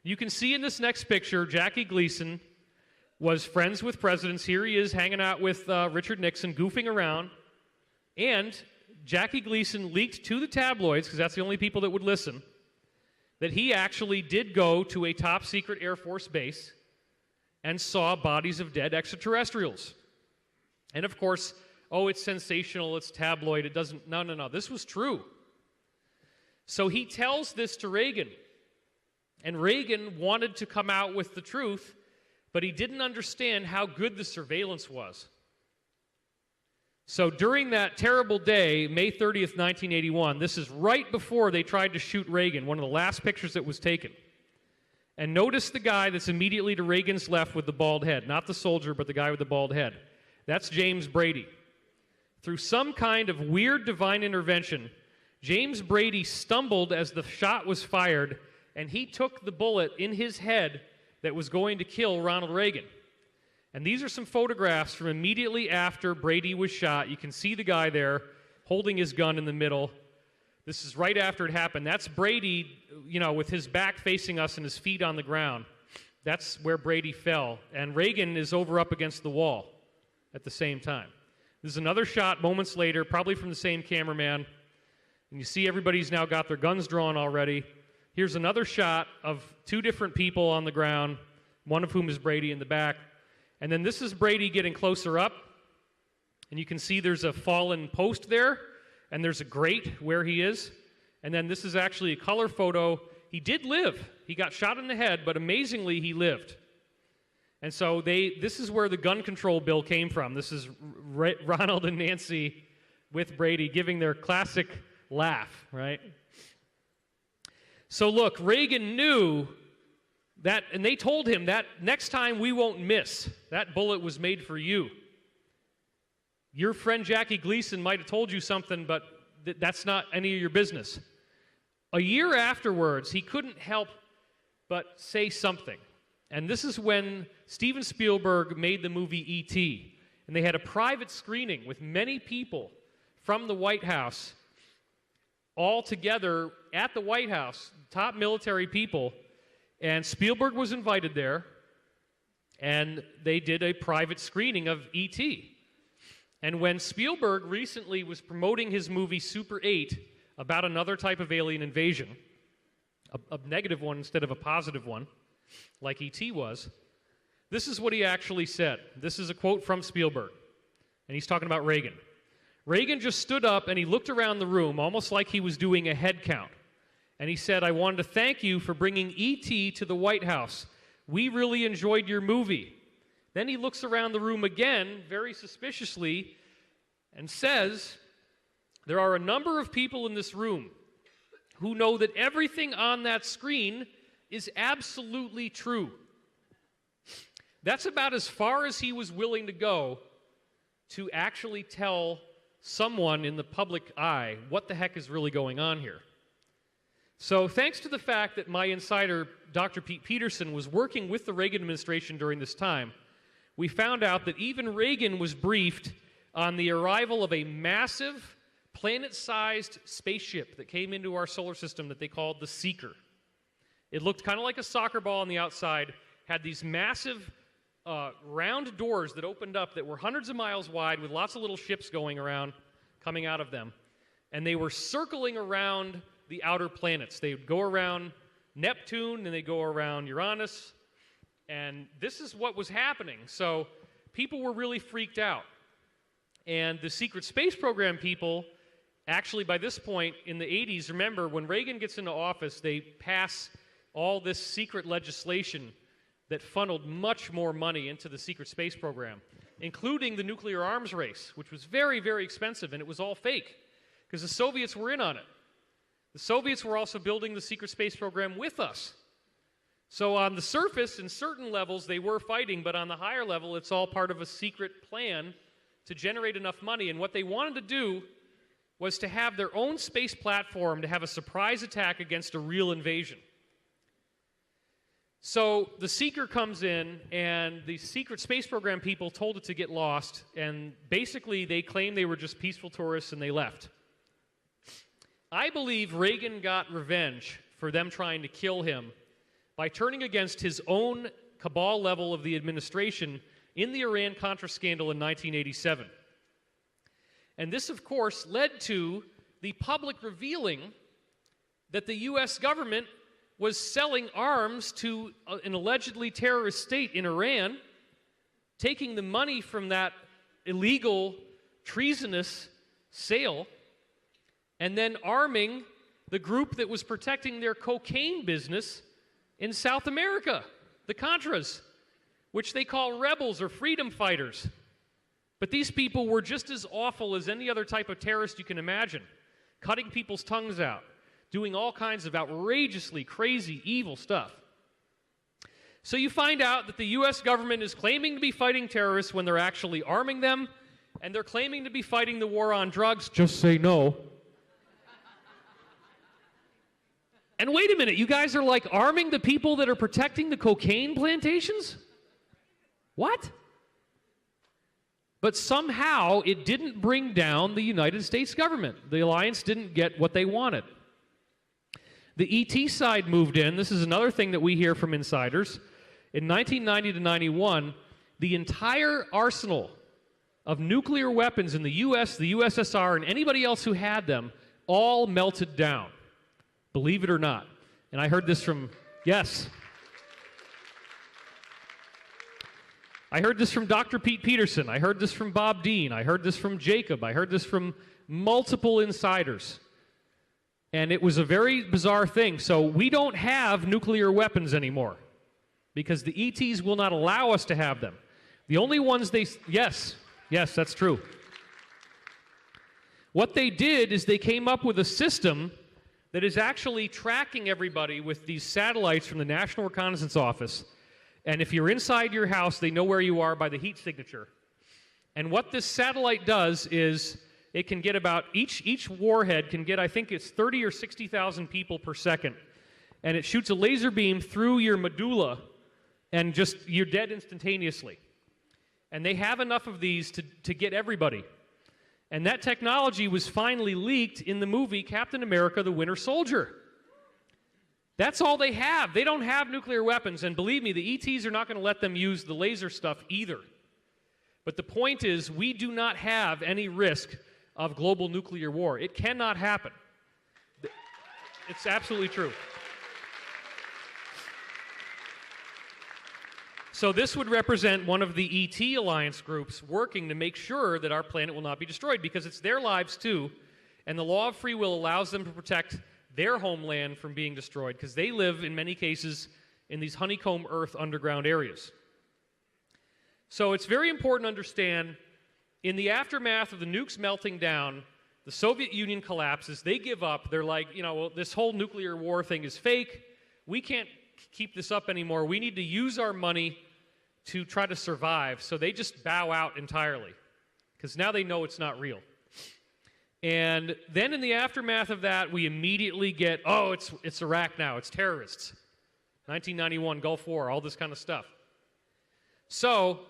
You can see in this next picture, Jackie Gleason was friends with presidents. Here he is hanging out with Richard Nixon, goofing around. And Jackie Gleason leaked to the tabloids, because that's the only people that would listen, that he actually did go to a top-secret Air Force base and saw bodies of dead extraterrestrials. And of course, oh, it's sensational, it's tabloid, it doesn't... No, this was true. So he tells this to Reagan. And Reagan wanted to come out with the truth, but he didn't understand how good the surveillance was. So during that terrible day, May 30th, 1981, this is right before they tried to shoot Reagan, one of the last pictures that was taken. And notice the guy that's immediately to Reagan's left with the bald head. Not the soldier, but the guy with the bald head. That's James Brady. Through some kind of weird divine intervention, James Brady stumbled as the shot was fired, and he took the bullet in his head that was going to kill Ronald Reagan. And these are some photographs from immediately after Brady was shot. You can see the guy there holding his gun in the middle. This is right after it happened. That's Brady, with his back facing us and his feet on the ground. That's where Brady fell. And Reagan is over up against the wall at the same time. There's another shot moments later, probably from the same cameraman. And you see everybody's now got their guns drawn already. Here's another shot of two different people on the ground, one of whom is Brady in the back. And then this is Brady getting closer up. And you can see there's a fallen post there, and there's a grate where he is. And then this is actually a color photo. He did live. He got shot in the head, but amazingly, he lived. And so this is where the gun control bill came from. This is Ronald and Nancy with Brady giving their classic laugh, right? So look, Reagan knew that, and they told him that next time we won't miss. That bullet was made for you. Your friend Jackie Gleason might have told you something, but that's not any of your business. A year afterwards, he couldn't help but say something. And this is when Steven Spielberg made the movie E.T. And they had a private screening with many people from the White House all together at the White House, top military people. And Spielberg was invited there, and they did a private screening of E.T. And when Spielberg recently was promoting his movie Super 8 about another type of alien invasion, a negative one instead of a positive one, like E.T. was, this is what he actually said. This is a quote from Spielberg, and he's talking about Reagan. Reagan just stood up and he looked around the room almost like he was doing a head count. And he said, "I wanted to thank you for bringing E.T. to the White House. We really enjoyed your movie." Then he looks around the room again, very suspiciously, and says, "There are a number of people in this room who know that everything on that screen is absolutely true." That's about as far as he was willing to go to actually tell someone in the public eye what the heck is really going on here. So thanks to the fact that my insider, Dr. Pete Peterson, was working with the Reagan administration during this time, we found out that even Reagan was briefed on the arrival of a massive planet-sized spaceship that came into our solar system that they called the Seeker. It looked kind of like a soccer ball on the outside, had these massive round doors that opened up that were hundreds of miles wide with lots of little ships going around, coming out of them. And they were circling around the outer planets. They would go around Neptune, and they'd go around Uranus, and this is what was happening. So people were really freaked out. And the secret space program people, actually by this point in the 80s, remember, when Reagan gets into office, they pass all this secret legislation that funneled much more money into the secret space program, including the nuclear arms race, which was very, very expensive, and it was all fake, because the Soviets were in on it. The Soviets were also building the secret space program with us. So on the surface, in certain levels, they were fighting, but on the higher level, it's all part of a secret plan to generate enough money. And what they wanted to do was to have their own space platform to have a surprise attack against a real invasion. So the Seeker comes in, and the secret space program people told it to get lost, and basically they claimed they were just peaceful tourists and they left. I believe Reagan got revenge for them trying to kill him by turning against his own cabal level of the administration in the Iran-Contra scandal in 1987. And this, of course, led to the public revealing that the U.S. government was selling arms to an allegedly terrorist state in Iran, taking the money from that illegal, treasonous sale, and then arming the group that was protecting their cocaine business in South America, the Contras, which they call rebels or freedom fighters. But these people were just as awful as any other type of terrorist you can imagine, cutting people's tongues out, doing all kinds of outrageously crazy, evil stuff. So you find out that the U.S. government is claiming to be fighting terrorists when they're actually arming them, and they're claiming to be fighting the war on drugs. Just say no. And wait a minute, you guys are like arming the people that are protecting the cocaine plantations? What? But somehow it didn't bring down the United States government. The alliance didn't get what they wanted. The ET side moved in. This is another thing that we hear from insiders. In 1990 to 91, the entire arsenal of nuclear weapons in the U.S., the USSR, and anybody else who had them all melted down. Believe it or not. And I heard this from, yes. I heard this from Dr. Pete Peterson. I heard this from Bob Dean. I heard this from Jacob. I heard this from multiple insiders. And it was a very bizarre thing. So we don't have nuclear weapons anymore. because the ETs will not allow us to have them. The only ones yes, that's true. What they did is they came up with a system that is actually tracking everybody with these satellites from the National Reconnaissance Office. And if you're inside your house, they know where you are by the heat signature. And what this satellite does is it can get about, each warhead can get, I think it's 30 or 60,000 people per second. And it shoots a laser beam through your medulla, and just, you're dead instantaneously. And they have enough of these to get everybody. And that technology was finally leaked in the movie Captain America: The Winter Soldier. That's all they have. They don't have nuclear weapons, and believe me, the ETs are not going to let them use the laser stuff either. But the point is, we do not have any risk of global nuclear war. It cannot happen. It's absolutely true. So this would represent one of the ET alliance groups working to make sure that our planet will not be destroyed, because it's their lives too, and the law of free will allows them to protect their homeland from being destroyed, because they live, in many cases, in these honeycomb earth underground areas. So it's very important to understand, in the aftermath of the nukes melting down, the Soviet Union collapses, they give up, they're like, well, this whole nuclear war thing is fake, we can't keep this up anymore, we need to use our money to try to survive. So they just bow out entirely, because now they know it's not real. And then in the aftermath of that, we immediately get, it's Iraq now, it's terrorists. 1991, Gulf War, all this kind of stuff. So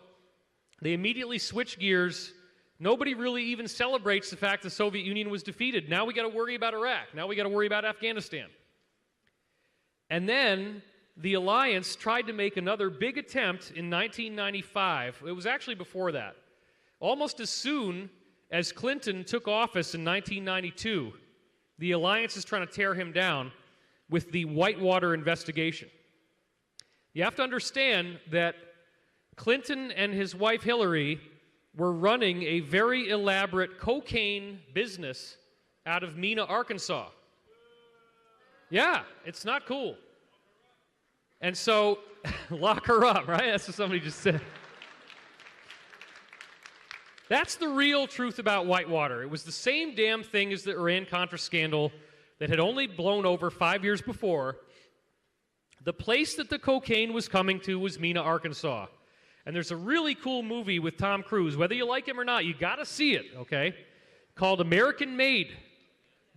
they immediately switch gears. Nobody really even celebrates the fact the Soviet Union was defeated. Now we got to worry about Iraq. Now we got to worry about Afghanistan. And then the alliance tried to make another big attempt in 1995. It was actually before that. Almost as soon as Clinton took office in 1992, the alliance is trying to tear him down with the Whitewater investigation. You have to understand that Clinton and his wife Hillary were running a very elaborate cocaine business out of Mena, Arkansas. Yeah, it's not cool. And so, lock her up, right? That's what somebody just said. That's the real truth about Whitewater. It was the same damn thing as the Iran-Contra scandal that had only blown over 5 years before. The place that the cocaine was coming to was Mena, Arkansas. And there's a really cool movie with Tom Cruise. Whether you like him or not, you got to see it, okay? Called American Made.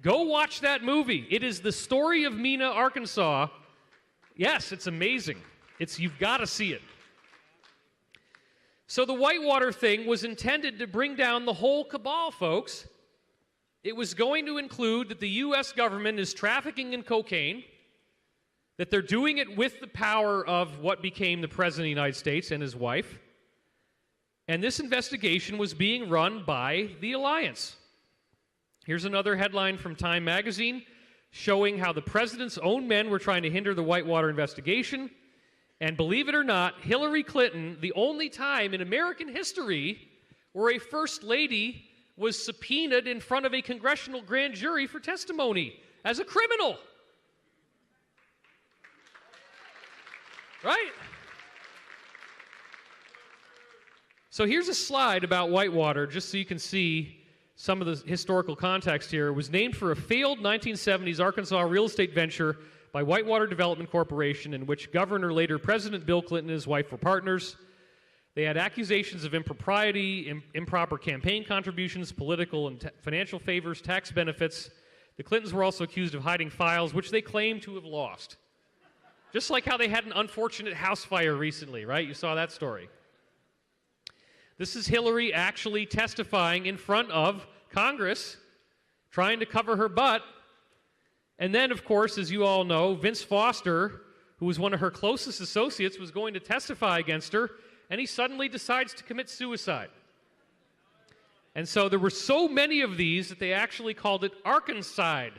Go watch that movie. It is the story of Mena, Arkansas. Yes, it's amazing. You've got to see it. So the Whitewater thing was intended to bring down the whole cabal, folks. It was going to include that the U.S. government is trafficking in cocaine, that they're doing it with the power of what became the President of the United States and his wife. And this investigation was being run by the alliance. Here's another headline from Time magazine showing how the president's own men were trying to hinder the Whitewater investigation. And believe it or not, Hillary Clinton, the only time in American history where a first lady was subpoenaed in front of a congressional grand jury for testimony as a criminal. Right? So here's a slide about Whitewater, just so you can see some of the historical context here. It was named for a failed 1970s Arkansas real estate venture by Whitewater Development Corporation, in which Governor, later President Bill Clinton, and his wife were partners. They had accusations of impropriety, improper campaign contributions, political and financial favors, tax benefits. The Clintons were also accused of hiding files, which they claimed to have lost. Just like how they had an unfortunate house fire recently, right? You saw that story. This is Hillary actually testifying in front of Congress, trying to cover her butt. And then, of course, as you all know, Vince Foster, who was one of her closest associates, was going to testify against her, and he suddenly decides to commit suicide. And so there were so many of these that they actually called it Arkanside.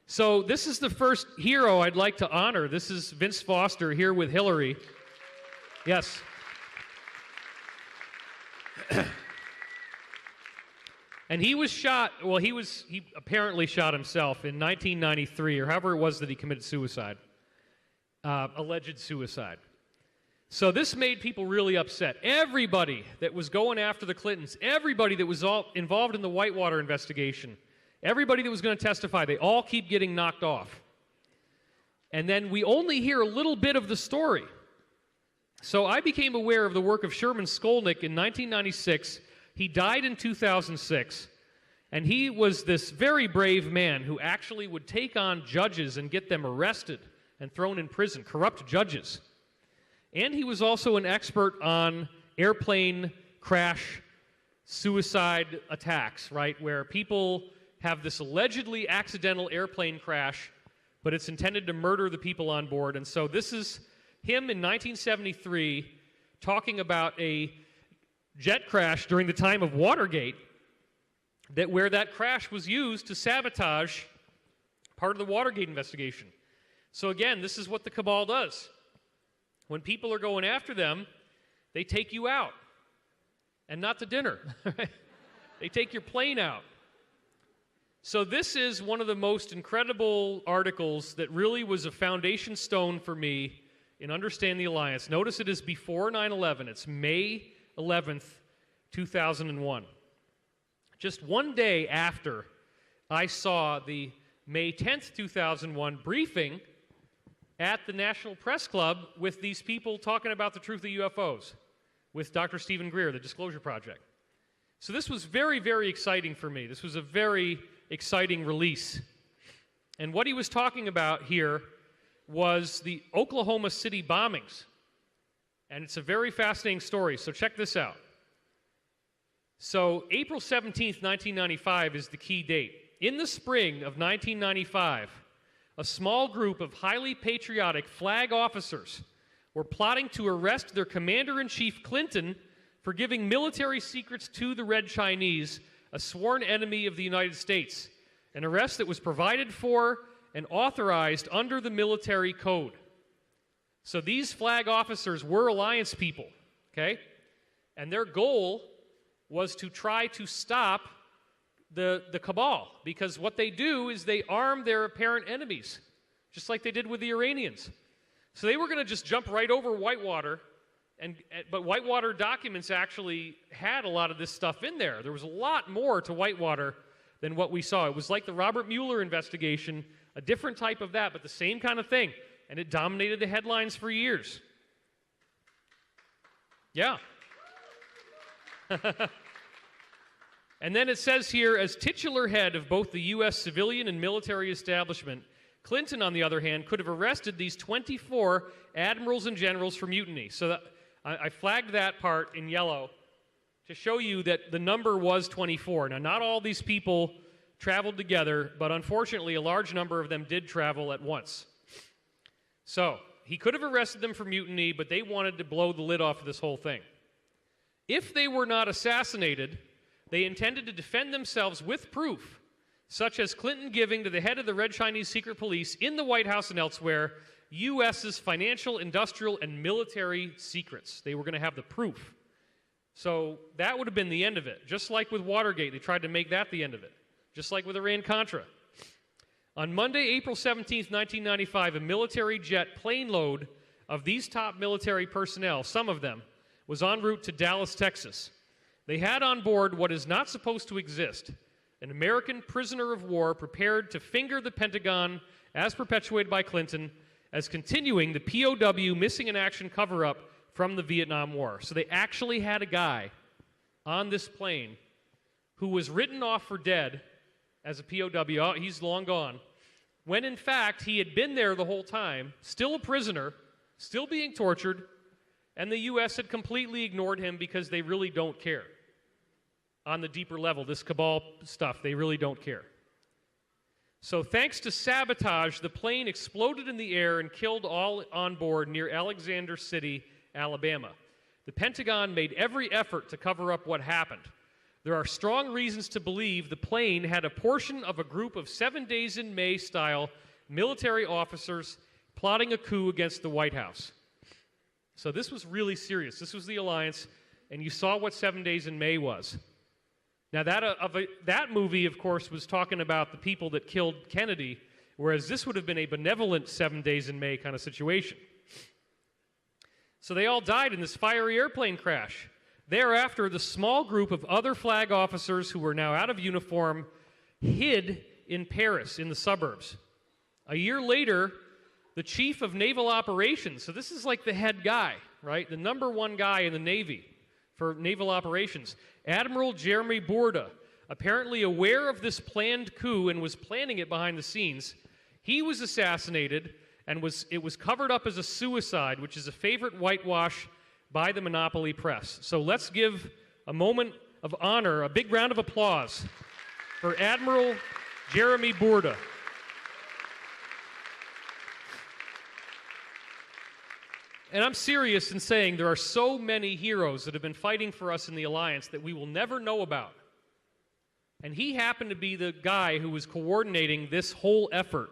So this is the first hero I'd like to honor. This is Vince Foster here with Hillary. Yes. And he was shot, well, he apparently shot himself in 1993, or however it was that he committed suicide. alleged suicide. So this made people really upset. Everybody that was going after the Clintons, everybody that was all involved in the Whitewater investigation, everybody that was going to testify, they all keep getting knocked off. And then we only hear a little bit of the story. So I became aware of the work of Sherman Skolnick in 1996. He died in 2006. And he was this very brave man who actually would take on judges and get them arrested and thrown in prison, corrupt judges. And he was also an expert on airplane crash suicide attacks, right? Where people have this allegedly accidental airplane crash, but it's intended to murder the people on board. And so this is him in 1973 talking about a jet crash during the time of Watergate, where that crash was used to sabotage part of the Watergate investigation. So again, this is what the cabal does. When people are going after them, they take you out. And not to dinner. They take your plane out. So this is one of the most incredible articles that really was a foundation stone for me in understanding the Alliance. Notice it is before 9/11. It's May 11th, 2001. Just one day after I saw the May 10th, 2001 briefing at the National Press Club with these people talking about the truth of UFOs with Dr. Stephen Greer, the Disclosure Project. So this was very, very exciting for me. This was a very exciting release. And what he was talking about here was the Oklahoma City bombings. And it's a very fascinating story, so check this out. So April 17th, 1995 is the key date. In the spring of 1995, a small group of highly patriotic flag officers were plotting to arrest their commander-in-chief Clinton for giving military secrets to the Red Chinese, a sworn enemy of the United States, an arrest that was provided for and authorized under the military code. So these flag officers were Alliance people, okay? And their goal was to try to stop the cabal, because what they do is they arm their apparent enemies, just like they did with the Iranians. So they were going to just jump right over Whitewater, but Whitewater documents actually had a lot of this stuff in there. There was a lot more to Whitewater than what we saw. It was like the Robert Mueller investigation, a different type of that, but the same kind of thing. And it dominated the headlines for years. Yeah. And then it says here, as titular head of both the U.S. civilian and military establishment, Clinton, on the other hand, could have arrested these 24 admirals and generals for mutiny. So I flagged that part in yellow to show you that the number was 24. Now, not all these people traveled together, but unfortunately, a large number of them did travel at once. So he could have arrested them for mutiny, but they wanted to blow the lid off of this whole thing. If they were not assassinated, they intended to defend themselves with proof, such as Clinton giving to the head of the Red Chinese secret police in the White House and elsewhere U.S.'s financial, industrial, and military secrets. They were going to have the proof. So that would have been the end of it. Just like with Watergate, they tried to make that the end of it. Just like with Iran-Contra. On Monday, April 17th, 1995, a military jet plane load of these top military personnel, some of them, was en route to Dallas, Texas. They had on board what is not supposed to exist, an American prisoner of war prepared to finger the Pentagon, as perpetuated by Clinton, as continuing the POW missing in action cover-up from the Vietnam War. So they actually had a guy on this plane who was written off for dead as a POW. Oh, he's long gone. When in fact, he had been there the whole time, still a prisoner, still being tortured, and the U.S. had completely ignored him because they really don't care. On the deeper level, this cabal stuff, they really don't care. So thanks to sabotage, the plane exploded in the air and killed all on board near Alexander City, Alabama. The Pentagon made every effort to cover up what happened. There are strong reasons to believe the plane had a portion of a group of 7 Days in May style military officers plotting a coup against the White House. So this was really serious. This was the Alliance, and you saw what 7 Days in May was. Now that movie, of course, was talking about the people that killed Kennedy whereas this would have been a benevolent 7 days in May kind of situation. So they all died in this fiery airplane crash. Thereafter, the small group of other flag officers who were now out of uniform hid in Paris, in the suburbs. A year later, the chief of naval operations, so this is like the head guy, right? The number one guy in the Navy for naval operations, Admiral Jeremy Bourda, apparently aware of this planned coup and was planning it behind the scenes. He was assassinated, and it was covered up as a suicide, which is a favorite whitewash by the monopoly press. So let's give a moment of honor, a big round of applause for Admiral Jeremy Bourda. And I'm serious in saying there are so many heroes that have been fighting for us in the Alliance that we will never know about. And he happened to be the guy who was coordinating this whole effort.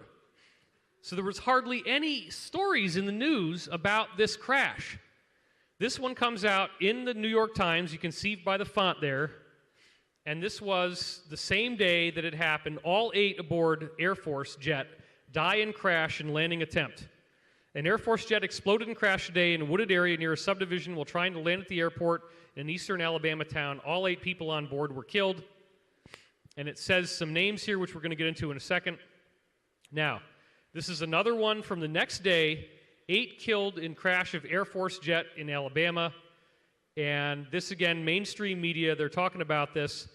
So there was hardly any stories in the news about this crash. This one comes out in the New York Times. You can see by the font there. And this was the same day that it happened. All 8 aboard Air Force jet die in crash and landing attempt. An Air Force jet exploded and crashed today in a wooded area near a subdivision while trying to land at the airport in an eastern Alabama town. All 8 people on board were killed. And it says some names here, which we're going to get into in a second. Now, this is another one from the next day. 8 killed in crash of Air Force jet in Alabama. And this, again, mainstream media, they're talking about this.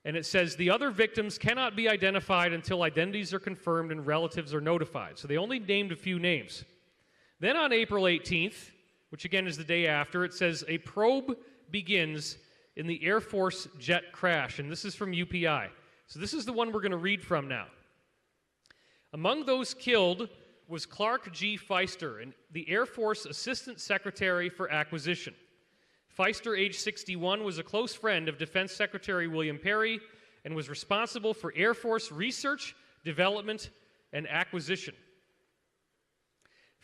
And it says, the other victims cannot be identified until identities are confirmed and relatives are notified. So they only named a few names. Then on April 18th, which again is the day after, it says, a probe begins in the Air Force jet crash. And this is from UPI. So this is the one we're going to read from now. Among those killed was Clark G. Feister, the Air Force Assistant Secretary for Acquisition. Feister, age 61, was a close friend of Defense Secretary William Perry and was responsible for Air Force research, development, and acquisition.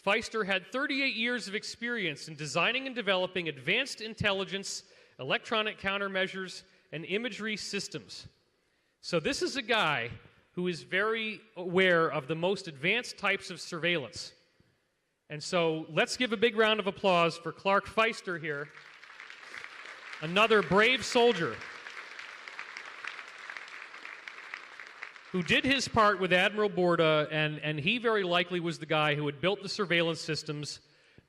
Feister had 38 years of experience in designing and developing advanced intelligence, electronic countermeasures, and imagery systems. So this is a guy who is very aware of the most advanced types of surveillance. And so let's give a big round of applause for Clark Feister here, another brave soldier who did his part with Admiral Bourda, and he very likely was the guy who had built the surveillance systems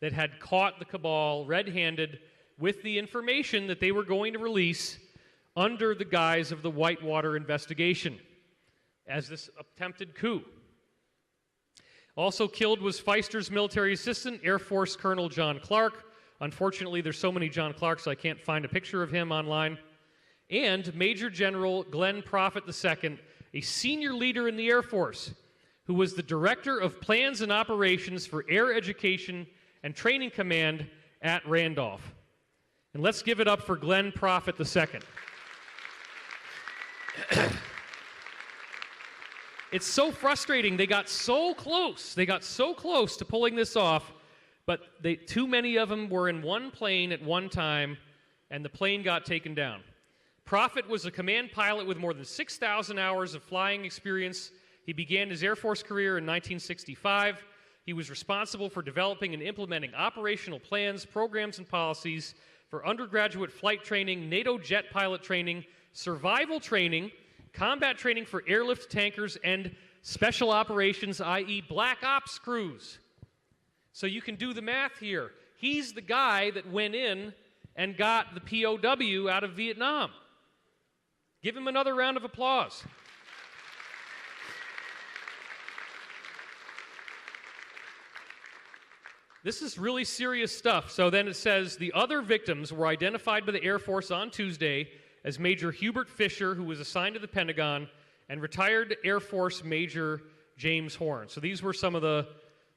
that had caught the cabal red-handed with the information that they were going to release under the guise of the Whitewater investigation as this attempted coup. Also killed was Feister's military assistant, Air Force Colonel John Clark. Unfortunately, there's so many John Clarks, I can't find a picture of him online. And Major General Glenn Prophet II, a senior leader in the Air Force, who was the Director of Plans and Operations for Air Education and Training Command at Randolph. And let's give it up for Glenn Prophet II. It's so frustrating. They got so close. They got so close to pulling this off, but too many of them were in one plane at one time, and the plane got taken down. Prophet was a command pilot with more than 6,000 hours of flying experience. He began his Air Force career in 1965. He was responsible for developing and implementing operational plans, programs, and policies for undergraduate flight training, NATO jet pilot training, survival training, combat training for airlift tankers, and special operations, i.e. black ops crews. So you can do the math here. He's the guy that went in and got the POW out of Vietnam. Give him another round of applause. This is really serious stuff. So then it says the other victims were identified by the Air Force on Tuesday as Major Hubert Fisher, who was assigned to the Pentagon, and retired Air Force Major James Horn. So these were some of the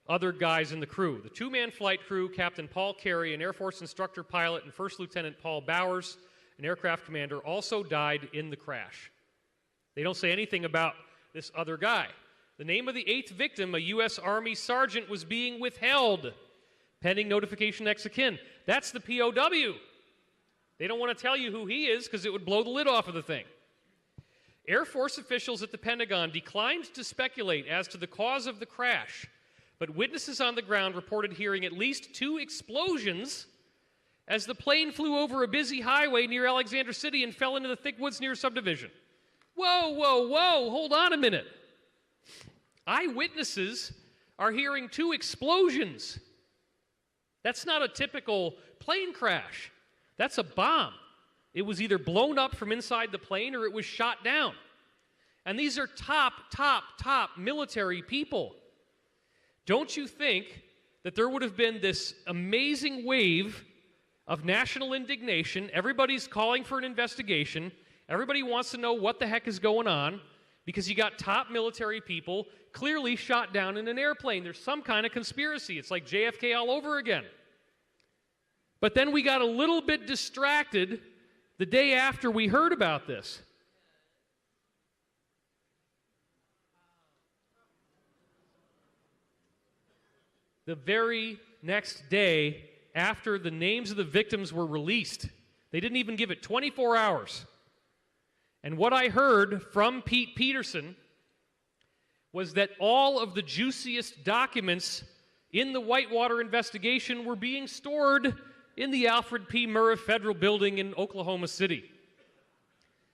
other guys in the crew. The two-man flight crew, Captain Paul Carey, an Air Force instructor pilot, and First Lieutenant Paul Bowers, an aircraft commander, also died in the crash. They don't say anything about this other guy. The name of the 8th victim, a U.S. Army sergeant, was being withheld pending notification ex akin. That's the POW. They don't want to tell you who he is because it would blow the lid off of the thing. Air Force officials at the Pentagon declined to speculate as to the cause of the crash, but witnesses on the ground reported hearing at least 2 explosions as the plane flew over a busy highway near Alexander City and fell into the thick woods near a subdivision. Whoa, whoa, whoa, hold on a minute. Eyewitnesses are hearing 2 explosions. That's not a typical plane crash. That's a bomb. It was either blown up from inside the plane or it was shot down. And these are top military people. Don't you think that there would have been this amazing wave of national indignation? Everybody's calling for an investigation. Everybody wants to know what the heck is going on because you got top military people clearly shot down in an airplane. There's some kind of conspiracy. It's like JFK all over again. But then we got a little bit distracted the day after we heard about this. The very next day after the names of the victims were released, they didn't even give it 24 hours. And what I heard from Pete Peterson was that all of the juiciest documents in the Whitewater investigation were being stored in the Alfred P. Murrah Federal Building in Oklahoma City.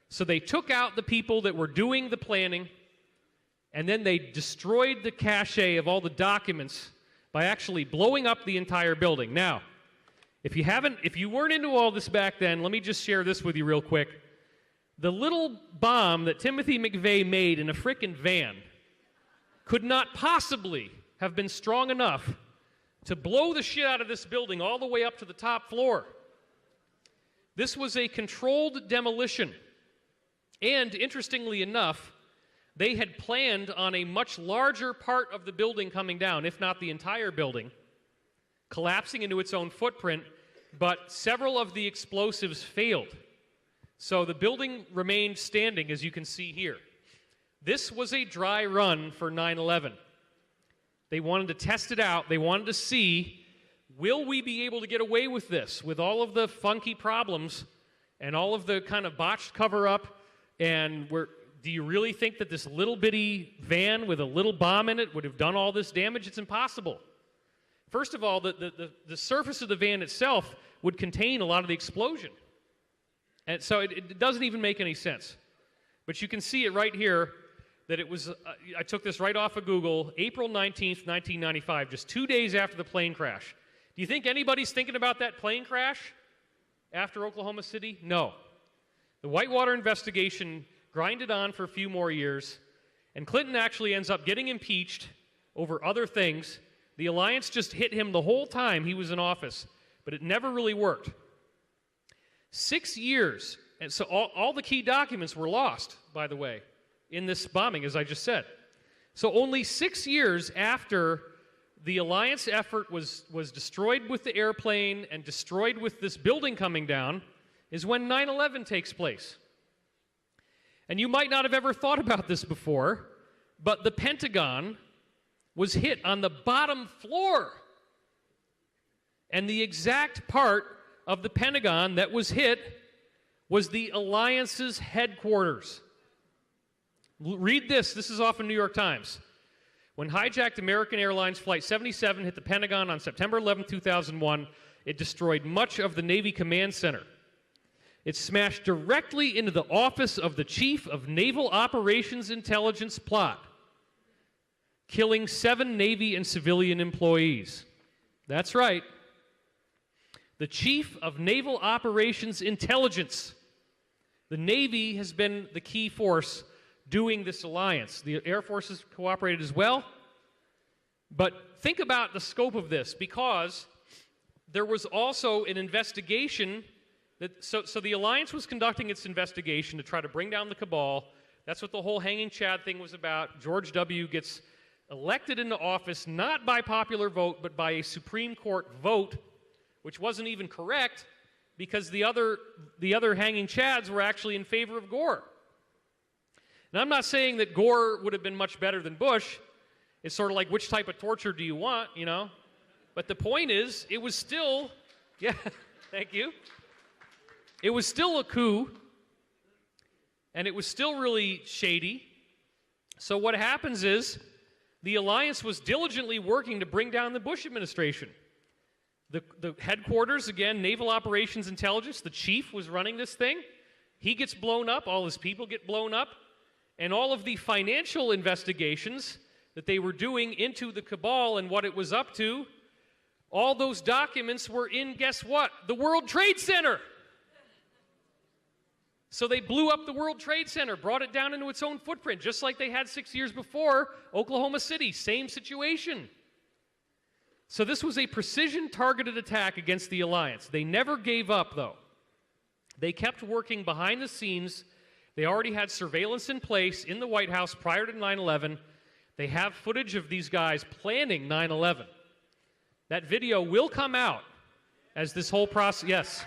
So they took out the people that were doing the planning, and then they destroyed the cache of all the documents by actually blowing up the entire building. Now, if you weren't into all this back then, let me just share this with you real quick. The little bomb that Timothy McVeigh made in a frickin' van could not possibly have been strong enough to blow the shit out of this building all the way up to the top floor. This was a controlled demolition. And interestingly enough, they had planned on a much larger part of the building coming down, if not the entire building, collapsing into its own footprint, but several of the explosives failed. So the building remained standing, as you can see here. This was a dry run for 9/11. They wanted to test it out. They wanted to see, will we be able to get away with this, with all of the funky problems and all of the kind of botched cover-up? And do you really think that this little bitty van with a little bomb in it would have done all this damage? It's impossible. First of all, the surface of the van itself would contain a lot of the explosion. And so it doesn't even make any sense. But you can see it right here that it was, I took this right off of Google, April 19th, 1995, just 2 days after the plane crash. Do you think anybody's thinking about that plane crash after Oklahoma City? No. The Whitewater investigation grinded on for a few more years, and Clinton actually ends up getting impeached over other things. The alliance just hit him the whole time he was in office, but it never really worked. 6 years, and so all the key documents were lost, by the way, in this bombing, as I just said. So only 6 years after the alliance effort was destroyed with the airplane and destroyed with this building coming down is when 9/11 takes place. And you might not have ever thought about this before, but the Pentagon was hit on the bottom floor. And the exact part of the Pentagon that was hit was the alliance's headquarters. Read this. This is off of New York Times. When hijacked American Airlines Flight 77 hit the Pentagon on September 11, 2001, it destroyed much of the Navy Command Center. It smashed directly into the office of the Chief of Naval Operations Intelligence Plot, killing 7 Navy and civilian employees. That's right. The Chief of Naval Operations Intelligence. The Navy has been the key force doing this alliance. The Air Force has cooperated as well. But think about the scope of this, because there was also an investigation so the alliance was conducting its investigation to try to bring down the cabal. That's what the whole hanging Chad thing was about. George W. gets elected into office not by popular vote, but by a Supreme Court vote, which wasn't even correct because the other hanging Chads were actually in favor of Gore. And I'm not saying that Gore would have been much better than Bush. It's sort of like, which type of torture do you want, you know? But the point is, it was still, yeah, thank you. It was still a coup. and it was still really shady. So what happens is the alliance was diligently working to bring down the Bush administration. The headquarters, again, Naval Operations Intelligence, the chief was running this thing. He gets blown up, all his people get blown up, and all of the financial investigations that they were doing into the cabal and what it was up to, all those documents were in, guess what? The World Trade Center. So they blew up the World Trade Center, brought it down into its own footprint, just like they had 6 years before, Oklahoma City, same situation. So this was a precision-targeted attack against the alliance. They never gave up, though. They kept working behind the scenes. They already had surveillance in place in the White House prior to 9/11. They have footage of these guys planning 9/11. That video will come out as this whole process, yes.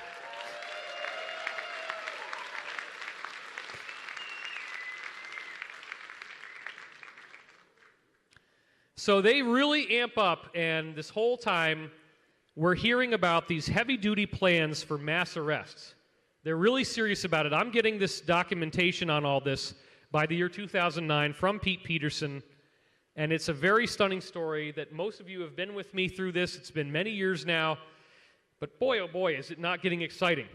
So they really amp up, and this whole time we're hearing about these heavy-duty plans for mass arrests. They're really serious about it. I'm getting this documentation on all this by the year 2009 from Pete Peterson, and it's a very stunning story that most of you have been with me through this. It's been many years now, but boy, oh boy, is it not getting exciting.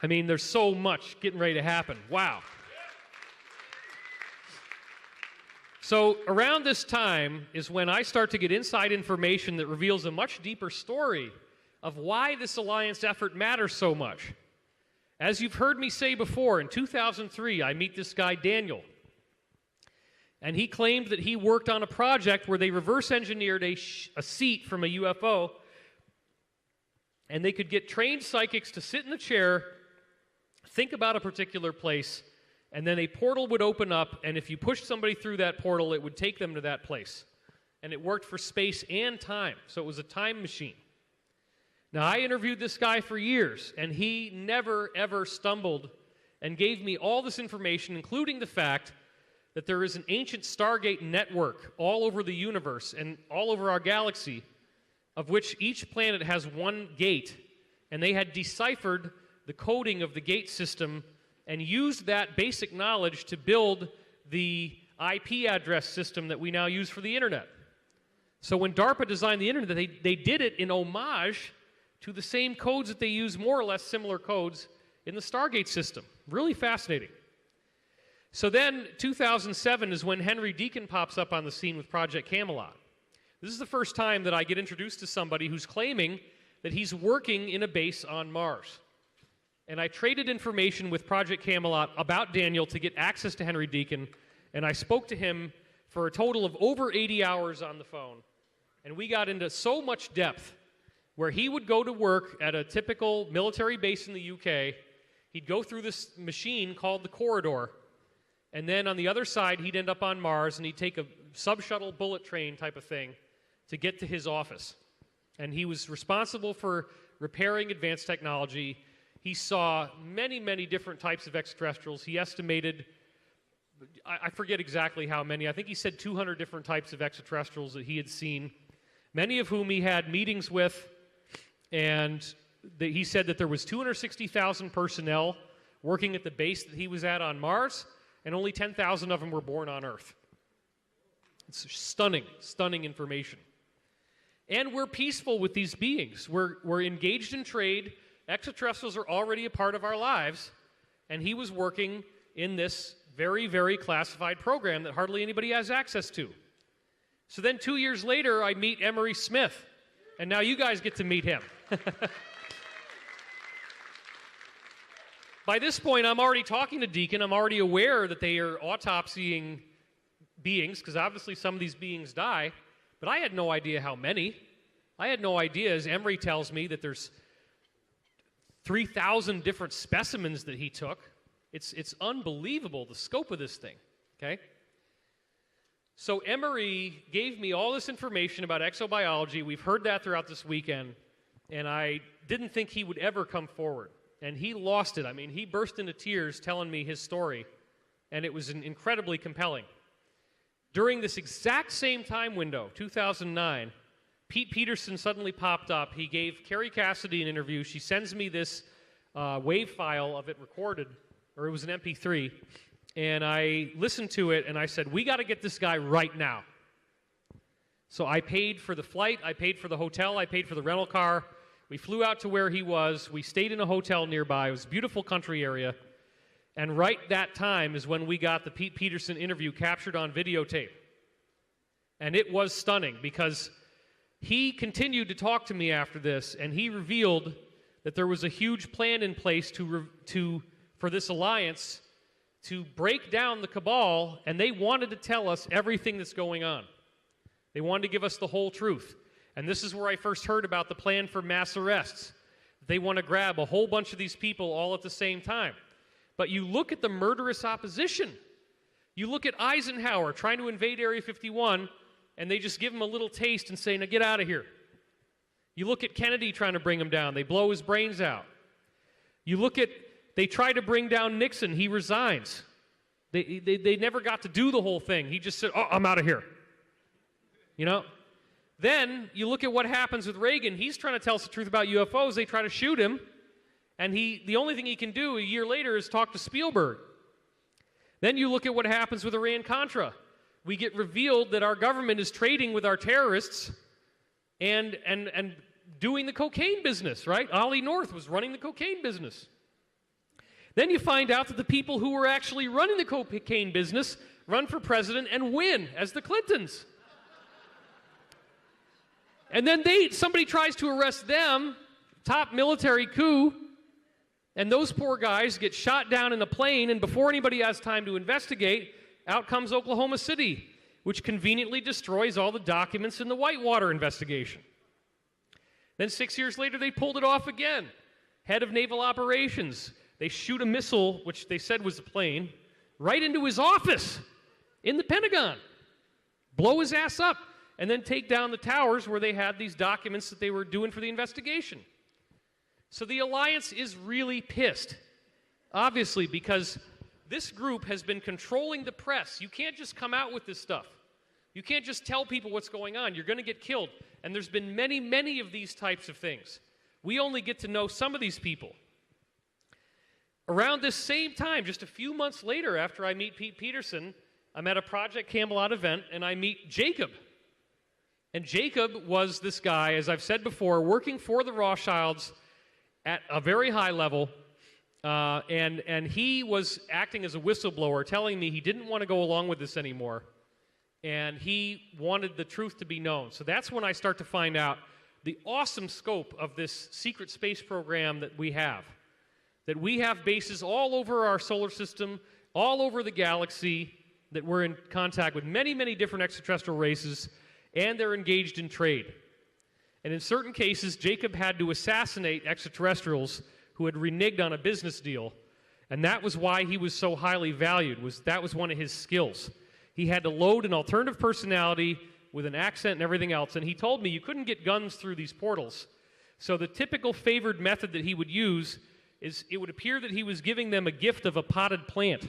I mean, there's so much getting ready to happen. Wow. So around this time is when I start to get inside information that reveals a much deeper story of why this alliance effort matters so much. As you've heard me say before, in 2003, I meet this guy, Daniel. And he claimed that he worked on a project where they reverse engineered a seat from a UFO, and they could get trained psychics to sit in the chair, think about a particular place, and then a portal would open up, and if you pushed somebody through that portal, it would take them to that place. And it worked for space and time, so it was a time machine. Now, I interviewed this guy for years, and he never, ever stumbled and gave me all this information, including the fact that there is an ancient Stargate network all over the universe and all over our galaxy, of which each planet has one gate, and they had deciphered the coding of the gate system and used that basic knowledge to build the IP address system that we now use for the internet. So when DARPA designed the internet, they did it in homage to the same codes that they use, more or less similar codes, in the Stargate system. Really fascinating. So then, 2007 is when Henry Deacon pops up on the scene with Project Camelot. This is the first time that I get introduced to somebody who's claiming that he's working in a base on Mars. And I traded information with Project Camelot about Daniel to get access to Henry Deacon, and I spoke to him for a total of over 80 hours on the phone. And we got into so much depth where he would go to work at a typical military base in the UK. He'd go through this machine called the corridor, and then on the other side, he'd end up on Mars, and he'd take a sub-shuttle bullet train type of thing to get to his office. And he was responsible for repairing advanced technology. He saw many, many different types of extraterrestrials. He estimated, I forget exactly how many, I think he said 200 different types of extraterrestrials that he had seen, many of whom he had meetings with, and he said that there was 260,000 personnel working at the base that he was at on Mars, and only 10,000 of them were born on Earth. It's stunning, stunning information. And we're peaceful with these beings. We're engaged in trade. Extraterrestrials are already a part of our lives, and he was working in this very, very classified program that hardly anybody has access to. So then 2 years later, I meet Emery Smith, and now you guys get to meet him. By this point, I'm already talking to Deacon. I'm already aware that they are autopsying beings, because obviously some of these beings die, but I had no idea how many. I had no idea, as Emery tells me, that there's 3,000 different specimens that he took. It's unbelievable, the scope of this thing, okay? So Emery gave me all this information about exobiology. We've heard that throughout this weekend, and I didn't think he would ever come forward. And he lost it. I mean, he burst into tears telling me his story, and it was incredibly compelling. During this exact same time window, 2009, Pete Peterson suddenly popped up. He gave Carrie Cassidy an interview. She sends me this wave file of it recorded, or it was an MP3, and I listened to it, and I said, we got to get this guy right now. So I paid for the flight, I paid for the hotel, I paid for the rental car. We flew out to where he was. We stayed in a hotel nearby. It was a beautiful country area. And right that time is when we got the Pete Peterson interview captured on videotape. And it was stunning because he continued to talk to me after this, and he revealed that there was a huge plan in place for this alliance to break down the cabal, and they wanted to tell us everything that's going on. They wanted to give us the whole truth. And this is where I first heard about the plan for mass arrests. They want to grab a whole bunch of these people all at the same time. But you look at the murderous opposition. You look at Eisenhower trying to invade Area 51, and they just give him a little taste and say, now get out of here. You look at Kennedy trying to bring him down. They blow his brains out. You look at, they try to bring down Nixon. He resigns. They never got to do the whole thing. He just said, oh, I'm out of here. You know? Then you look at what happens with Reagan. He's trying to tell us the truth about UFOs. They try to shoot him, and the only thing he can do a year later is talk to Spielberg. Then you look at what happens with Iran-Contra. We get revealed that our government is trading with our terrorists and doing the cocaine business, right? Ollie North was running the cocaine business. Then you find out that the people who were actually running the cocaine business run for president and win as the Clintons. And then somebody tries to arrest them, top military coup, and those poor guys get shot down in a plane, and before anybody has time to investigate, out comes Oklahoma City, which conveniently destroys all the documents in the Whitewater investigation. Then 6 years later, they pulled it off again. Head of Naval Operations. They shoot a missile, which they said was a plane, right into his office in the Pentagon. Blow his ass up. And then take down the towers where they had these documents that they were doing for the investigation. So the alliance is really pissed, obviously, because this group has been controlling the press. You can't just come out with this stuff. You can't just tell people what's going on. You're going to get killed. And there's been many, many of these types of things. We only get to know some of these people. Around this same time, just a few months later after I meet Pete Peterson, I'm at a Project Camelot event, and I meet Jacob. And Jacob was this guy, as I've said before, working for the Rothschilds at a very high level, and he was acting as a whistleblower, telling me he didn't want to go along with this anymore, and he wanted the truth to be known. So that's when I start to find out the awesome scope of this secret space program that we have bases all over our solar system, all over the galaxy, that we're in contact with many, many different extraterrestrial races, and they're engaged in trade. And in certain cases, Jacob had to assassinate extraterrestrials who had reneged on a business deal, and that was why he was so highly valued. That was one of his skills. He had to load an alternative personality with an accent and everything else, and he told me you couldn't get guns through these portals. So the typical favored method that he would use is it would appear that he was giving them a gift of a potted plant.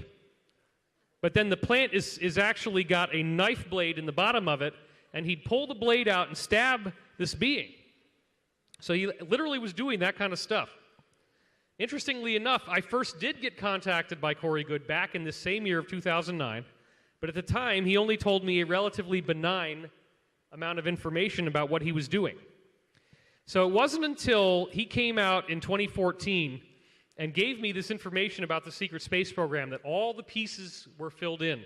But then the plant is actually got a knife blade in the bottom of it, and he'd pull the blade out and stab this being. So he literally was doing that kind of stuff. Interestingly enough, I first did get contacted by Corey Goode back in this same year of 2009, but at the time, he only told me a relatively benign amount of information about what he was doing. So it wasn't until he came out in 2014 and gave me this information about the secret space program that all the pieces were filled in,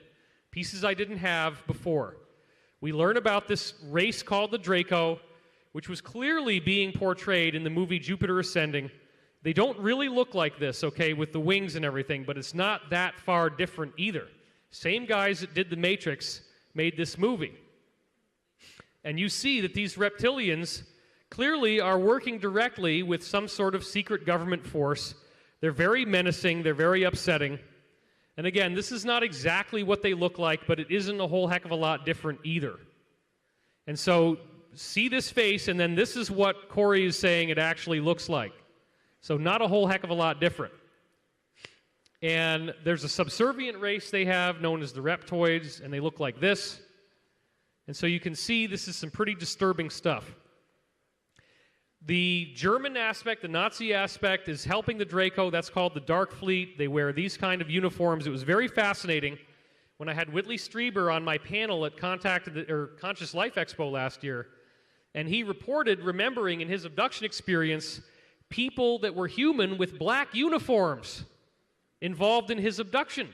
pieces I didn't have before. We learn about this race called the Draco, which was clearly being portrayed in the movie Jupiter Ascending. They don't really look like this, okay, with the wings and everything, but it's not that far different either. Same guys that did The Matrix made this movie. And you see that these reptilians clearly are working directly with some sort of secret government force. They're very menacing, they're very upsetting. And again, this is not exactly what they look like, but it isn't a whole heck of a lot different either. And so, see this face, and then this is what Corey is saying it actually looks like. So not a whole heck of a lot different. And there's a subservient race they have known as the Reptoids, and they look like this. And so you can see this is some pretty disturbing stuff. The German aspect, the Nazi aspect, is helping the Draco. That's called the Dark Fleet. They wear these kind of uniforms. It was very fascinating when I had Whitley Strieber on my panel at Conscious Life Expo last year, and he reported, remembering in his abduction experience, people that were human with black uniforms involved in his abduction.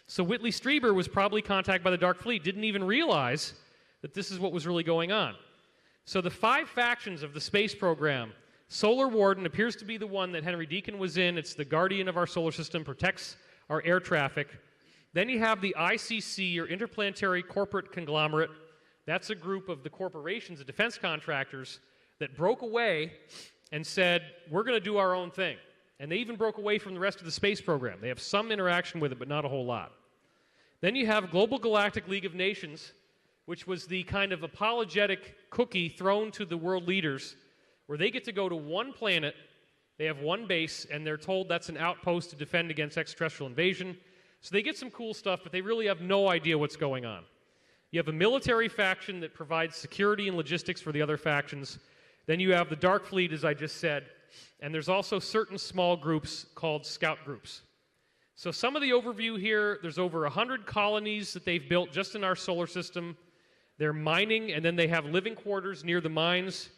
So Whitley Strieber was probably contacted by the Dark Fleet, didn't even realize that this is what was really going on. So the 5 factions of the space program, Solar Warden appears to be the one that Henry Deacon was in. It's the guardian of our solar system, protects our air traffic. Then you have the ICC, or Interplanetary Corporate Conglomerate. That's a group of the corporations, the defense contractors, that broke away and said, we're going to do our own thing. And they even broke away from the rest of the space program. They have some interaction with it, but not a whole lot. Then you have Global Galactic League of Nations, which was the kind of apologetic cookie thrown to the world leaders, where they get to go to one planet, they have one base, and they're told that's an outpost to defend against extraterrestrial invasion. So they get some cool stuff, but they really have no idea what's going on. You have a military faction that provides security and logistics for the other factions. Then you have the Dark Fleet, as I just said, and there's also certain small groups called scout groups. So some of the overview here, there's over 100 colonies that they've built just in our solar system. They're mining, and then they have living quarters near the mines.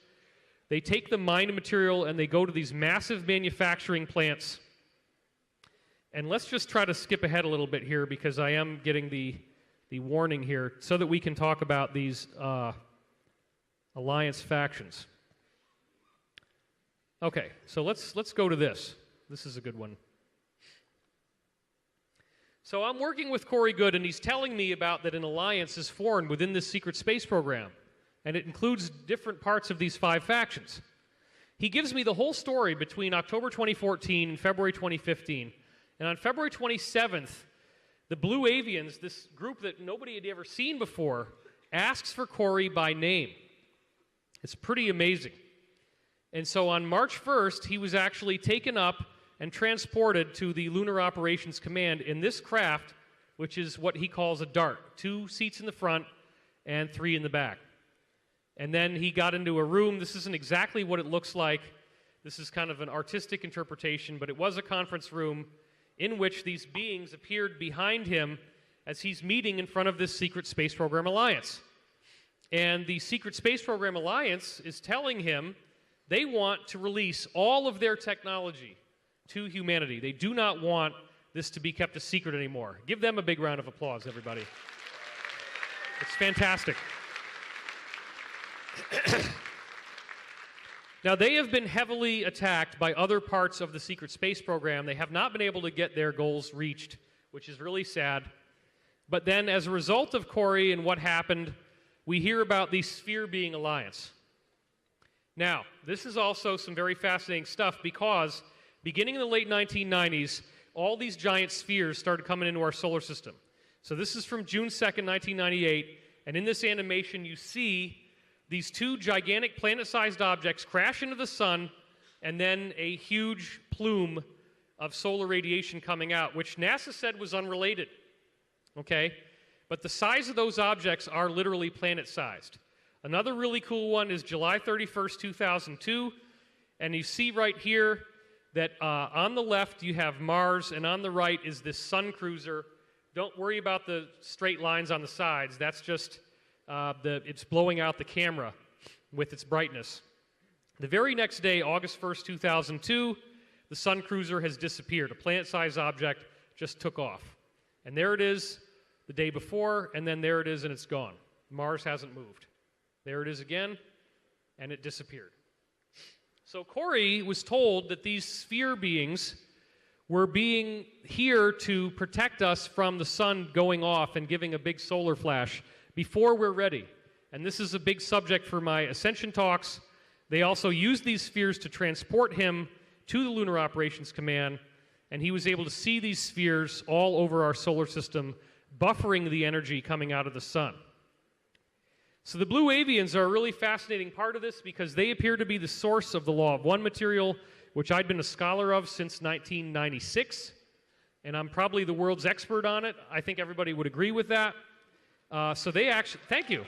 They take the mined material and they go to these massive manufacturing plants. And let's just try to skip ahead a little bit here, because I am getting the warning here, so that we can talk about these alliance factions. Okay, so let's go to this. This is a good one. So I'm working with Corey Goode, and he's telling me about that an alliance is formed within this secret space program, and it includes different parts of these 5 factions. He gives me the whole story between October 2014 and February 2015. And on February 27th, the Blue Avians, this group that nobody had ever seen before, asks for Corey by name. It's pretty amazing. And so on March 1st, he was actually taken up and transported to the Lunar Operations Command in this craft, which is what he calls a DART. 2 seats in the front and 3 in the back. And then he got into a room. This isn't exactly what it looks like. This is kind of an artistic interpretation, but it was a conference room in which these beings appeared behind him as he's meeting in front of this Secret Space Program Alliance. And the Secret Space Program Alliance is telling him they want to release all of their technology to humanity. They do not want this to be kept a secret anymore. Give them a big round of applause, everybody. It's fantastic. Now, they have been heavily attacked by other parts of the secret space program. They have not been able to get their goals reached, which is really sad. But then, as a result of Corey and what happened, we hear about the Sphere Being Alliance. Now, this is also some very fascinating stuff, because beginning in the late 1990s, all these giant spheres started coming into our solar system. So this is from June 2nd, 1998, and in this animation you see these 2 gigantic planet-sized objects crash into the sun, and then a huge plume of solar radiation coming out, which NASA said was unrelated. Okay? But the size of those objects are literally planet-sized. Another really cool one is July 31st, 2002, and you see right here that on the left you have Mars, and on the right is this sun cruiser. Don't worry about the straight lines on the sides. That's just it's blowing out the camera with its brightness. The very next day, August 1st, 2002, the sun cruiser has disappeared. A planet-sized object just took off. And there it is the day before, and then there it is, and it's gone. Mars hasn't moved. There it is again, and it disappeared. So Corey was told that these sphere beings were being here to protect us from the sun going off and giving a big solar flash before we're ready. And this is a big subject for my Ascension talks. They also used these spheres to transport him to the Lunar Operations Command, and he was able to see these spheres all over our solar system, buffering the energy coming out of the sun. So the Blue Avians are a really fascinating part of this, because they appear to be the source of the Law of One material, which I'd been a scholar of since 1996, and I'm probably the world's expert on it. I think everybody would agree with that. So they actually, thank you.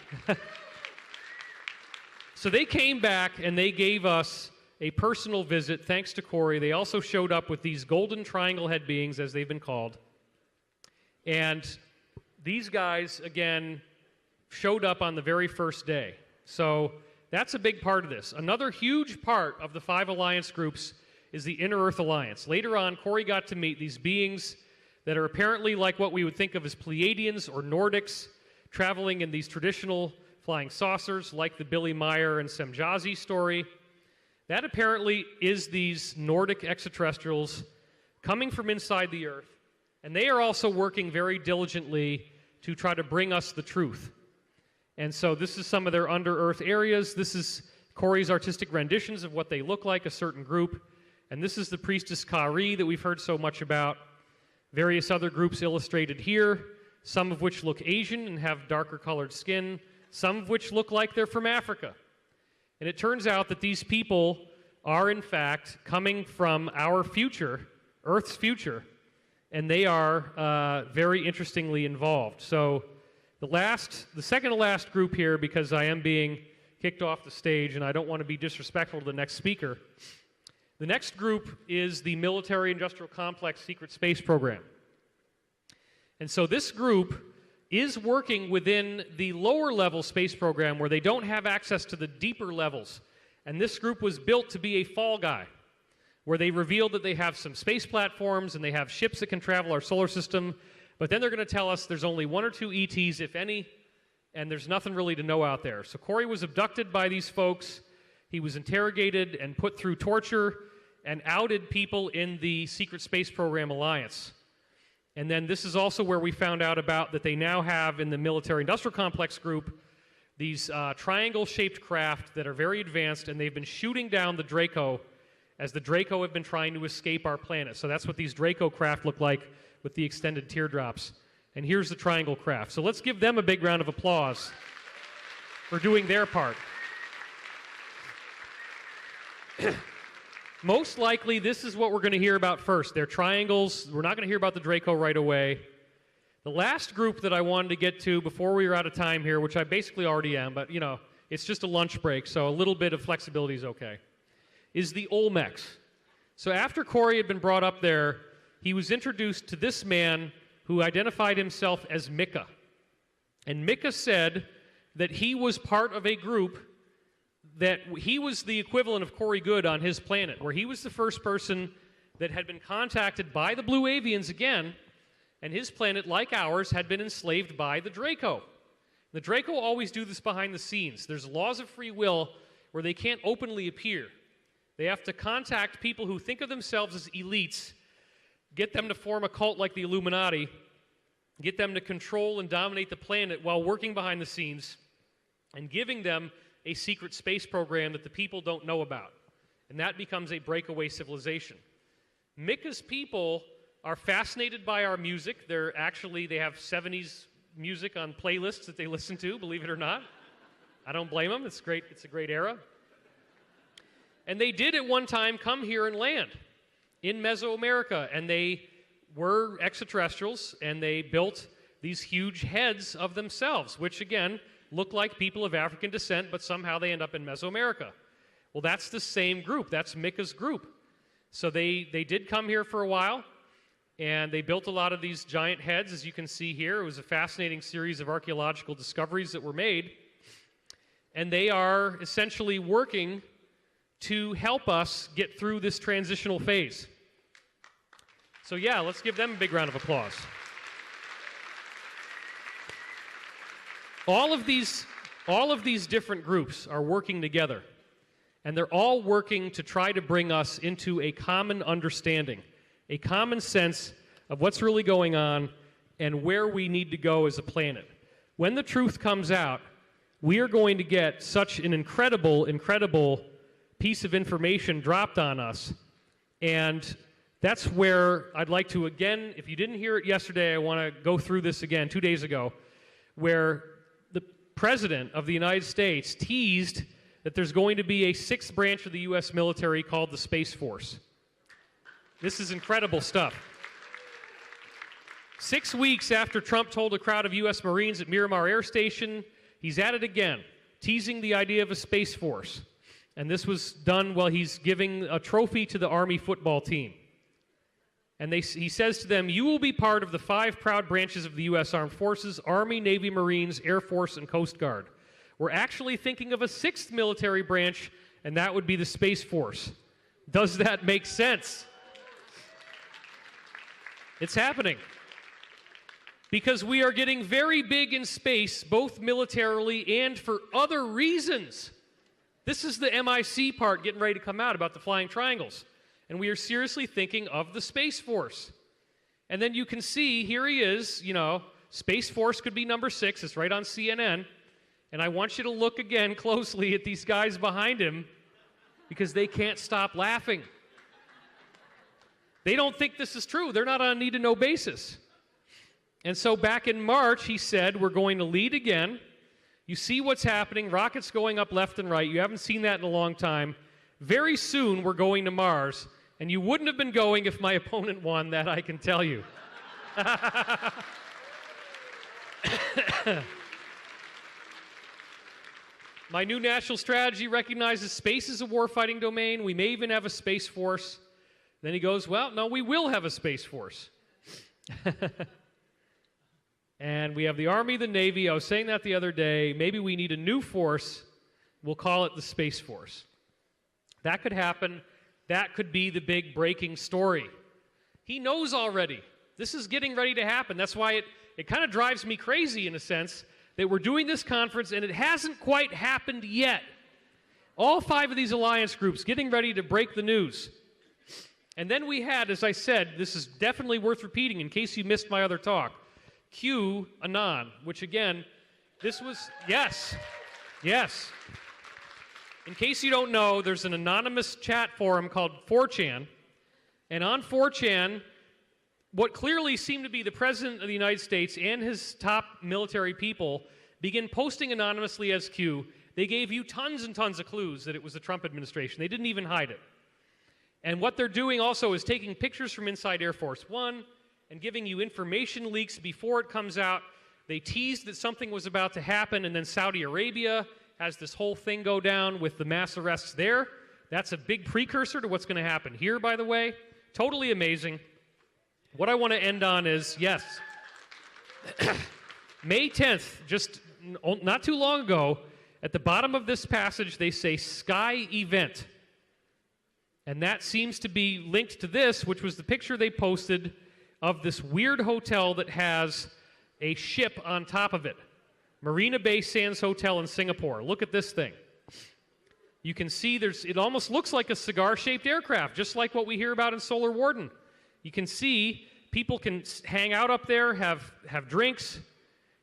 So they came back and they gave us a personal visit, thanks to Corey. They also showed up with these golden triangle head beings, as they've been called. And these guys, again, showed up on the very first day. So that's a big part of this. Another huge part of the 5 alliance groups is the Inner Earth Alliance. Later on, Corey got to meet these beings that are apparently like what we would think of as Pleiadians or Nordics, traveling in these traditional flying saucers, like the Billy Meyer and Semjazi story. That apparently is these Nordic extraterrestrials coming from inside the Earth, and they are also working very diligently to try to bring us the truth. And so this is some of their under-Earth areas. This is Corey's artistic renditions of what they look like, a certain group. And this is the priestess Kari that we've heard so much about. Various other groups illustrated here, some of which look Asian and have darker colored skin, some of which look like they're from Africa. And it turns out that these people are, in fact, coming from our future, Earth's future, and they are very interestingly involved. So the second to last group here, because I am being kicked off the stage and I don't want to be disrespectful to the next speaker, the next group is the Military Industrial Complex Secret Space Program. And so this group is working within the lower level space program where they don't have access to the deeper levels. And this group was built to be a fall guy, where they revealed that they have some space platforms and they have ships that can travel our solar system, but then they're going to tell us there's only 1 or 2 ETs, if any, and there's nothing really to know out there. So Corey was abducted by these folks. He was interrogated and put through torture and outed people in the Secret Space Program Alliance. And then this is also where we found out about that they now have in the Military Industrial Complex group these triangle-shaped craft that are very advanced, and they've been shooting down the Draco as the Draco have been trying to escape our planet. So that's what these Draco craft look like with the extended teardrops. And here's the triangle craft. So let's give them a big round of applause for doing their part. Most likely, this is what we're going to hear about first. They're triangles. We're not going to hear about the Draco right away. The last group that I wanted to get to before we were out of time here, which I basically already am, but, you know, it's just a lunch break, so a little bit of flexibility is okay, is the Olmecs. So after Corey had been brought up there, he was introduced to this man who identified himself as Mika. And Mika said that he was part of a group that he was the equivalent of Corey Goode on his planet, where he was the first person that had been contacted by the Blue Avians again, and his planet, like ours, had been enslaved by the Draco. The Draco always do this behind the scenes. There's laws of free will where they can't openly appear. They have to contact people who think of themselves as elites, get them to form a cult like the Illuminati, get them to control and dominate the planet while working behind the scenes, and giving them a secret space program that the people don't know about. And that becomes a breakaway civilization. Mika's people are fascinated by our music. They have 70s music on playlists that they listen to, believe it or not. I don't blame them. It's great. It's a great era. And they did at one time come here and land in Mesoamerica, and they were extraterrestrials, and they built these huge heads of themselves, which again look like people of African descent, but somehow they end up in Mesoamerica. Well, that's the same group. That's Mika's group. So they did come here for a while, and they built a lot of these giant heads, as you can see here. It was a fascinating series of archaeological discoveries that were made. And they are essentially working to help us get through this transitional phase. So yeah, let's give them a big round of applause. All of these different groups are working together, and they're all working to try to bring us into a common understanding, a common sense of what's really going on and where we need to go as a planet. When the truth comes out, we are going to get such an incredible, incredible piece of information dropped on us, and that's where I'd like to, again, if you didn't hear it yesterday, I want to go through this again 2 days ago, where the President of the United States teased that there's going to be a 6th branch of the U.S. military called the Space Force. This is incredible stuff. 6 weeks after Trump told a crowd of U.S. Marines at Miramar Air Station, he's at it again, teasing the idea of a Space Force. And this was done while he's giving a trophy to the Army football team. And he says to them, "You will be part of the 5 proud branches of the U.S. Armed Forces: Army, Navy, Marines, Air Force, and Coast Guard. We're actually thinking of a 6th military branch, and that would be the Space Force." Does that make sense? It's happening. Because we are getting very big in space, both militarily and for other reasons. This is the MIC part getting ready to come out about the flying triangles. And we are seriously thinking of the Space Force. And then you can see, here he is, Space Force could be number 6. It's right on CNN. And I want you to look again closely at these guys behind him because they can't stop laughing. They don't think this is true. They're not on a need-to-know basis. And so back in March, he said, we're going to lead again. You see what's happening. Rockets going up left and right. You haven't seen that in a long time. Very soon, we're going to Mars. And you wouldn't have been going if my opponent won, that I can tell you. My new national strategy recognizes space as a warfighting domain. We may even have a Space Force. Then he goes, well, no, we will have a Space Force. And we have the Army, the Navy. I was saying that the other day. Maybe we need a new force. We'll call it the Space Force. That could happen. That could be the big breaking story. He knows already. This is getting ready to happen. That's why it kind of drives me crazy, in a sense, that we're doing this conference and it hasn't quite happened yet. All 5 of these alliance groups getting ready to break the news. And then we had, as I said, this is definitely worth repeating in case you missed my other talk, QAnon, which again, this was, yes. In case you don't know, there's an anonymous chat forum called 4chan, and on 4chan, what clearly seemed to be the President of the United States and his top military people begin posting anonymously as Q. They gave you tons and tons of clues that it was the Trump administration. They didn't even hide it. And what they're doing also is taking pictures from inside Air Force One and giving you information leaks before it comes out. They teased that something was about to happen, and then Saudi Arabia has this whole thing go down with the mass arrests there. That's a big precursor to what's going to happen here, by the way. Totally amazing. What I want to end on is, yes, May 10th, just not too long ago, at the bottom of this passage, they say Sky Event. And that seems to be linked to this, which was the picture they posted of this weird hotel that has a ship on top of it. Marina Bay Sands Hotel in Singapore. Look at this thing. You can see it almost looks like a cigar-shaped aircraft, just like what we hear about in Solar Warden. You can see people can hang out up there, have drinks.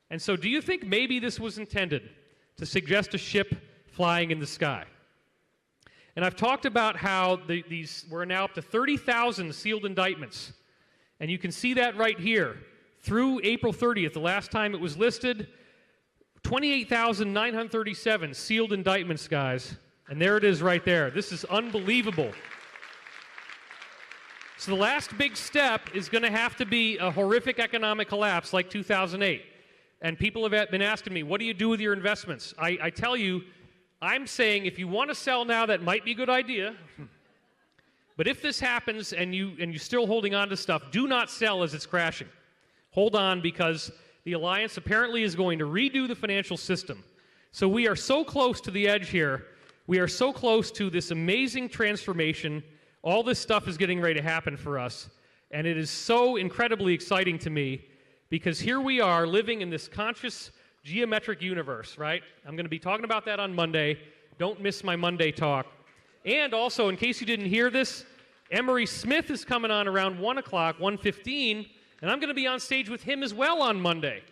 And so do you think maybe this was intended to suggest a ship flying in the sky? And I've talked about how we're now up to 30,000 sealed indictments. And you can see that right here. Through April 30th, the last time it was listed, 28,937 sealed indictments, guys. And there it is right there. This is unbelievable. So the last big step is going to have to be a horrific economic collapse like 2008. And people have been asking me, what do you do with your investments? I tell you, I'm saying if you want to sell now, that might be a good idea. But if this happens and you're still holding on to stuff, do not sell as it's crashing. Hold on, because the alliance apparently is going to redo the financial system. So we are so close to the edge here. We are so close to this amazing transformation. All this stuff is getting ready to happen for us. And it is so incredibly exciting to me, because here we are living in this conscious geometric universe, right? I'm going to be talking about that on Monday. Don't miss my Monday talk. And also, in case you didn't hear this, Emery Smith is coming on around 1 o'clock, 1:15, and I'm going to be on stage with him as well on Monday.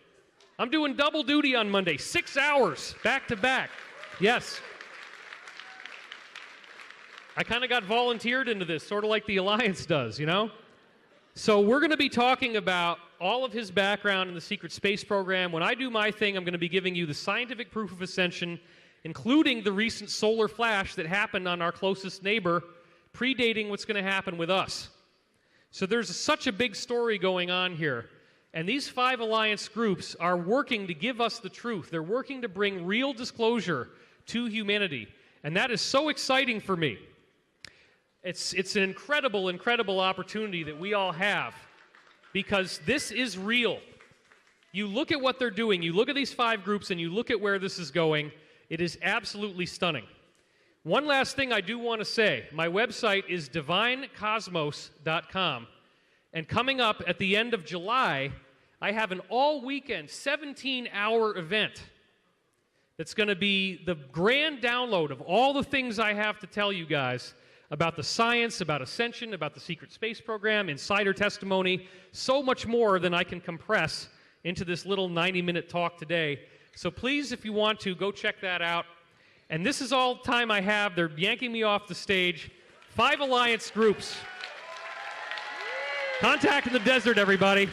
I'm doing double duty on Monday, 6 hours, back to back. Yes. I kind of got volunteered into this, sort of like the Alliance does, you know? So we're going to be talking about all of his background in the secret space program. When I do my thing, I'm going to be giving you the scientific proof of ascension, including the recent solar flash that happened on our closest neighbor, predating what's going to happen with us. So there's such a big story going on here. And these 5 alliance groups are working to give us the truth. They're working to bring real disclosure to humanity. And that is so exciting for me. It's an incredible, incredible opportunity that we all have, because this is real. You look at what they're doing, you look at these 5 groups, and you look at where this is going, it is absolutely stunning. One last thing I do want to say. My website is divinecosmos.com, and coming up at the end of July, I have an all-weekend, 17-hour event that's going to be the grand download of all the things I have to tell you guys about the science, about ascension, about the secret space program, insider testimony, so much more than I can compress into this little 90-minute talk today. So please, if you want to, go check that out. And this is all the time I have. They're yanking me off the stage. 5 alliance groups. Contact in the desert, everybody.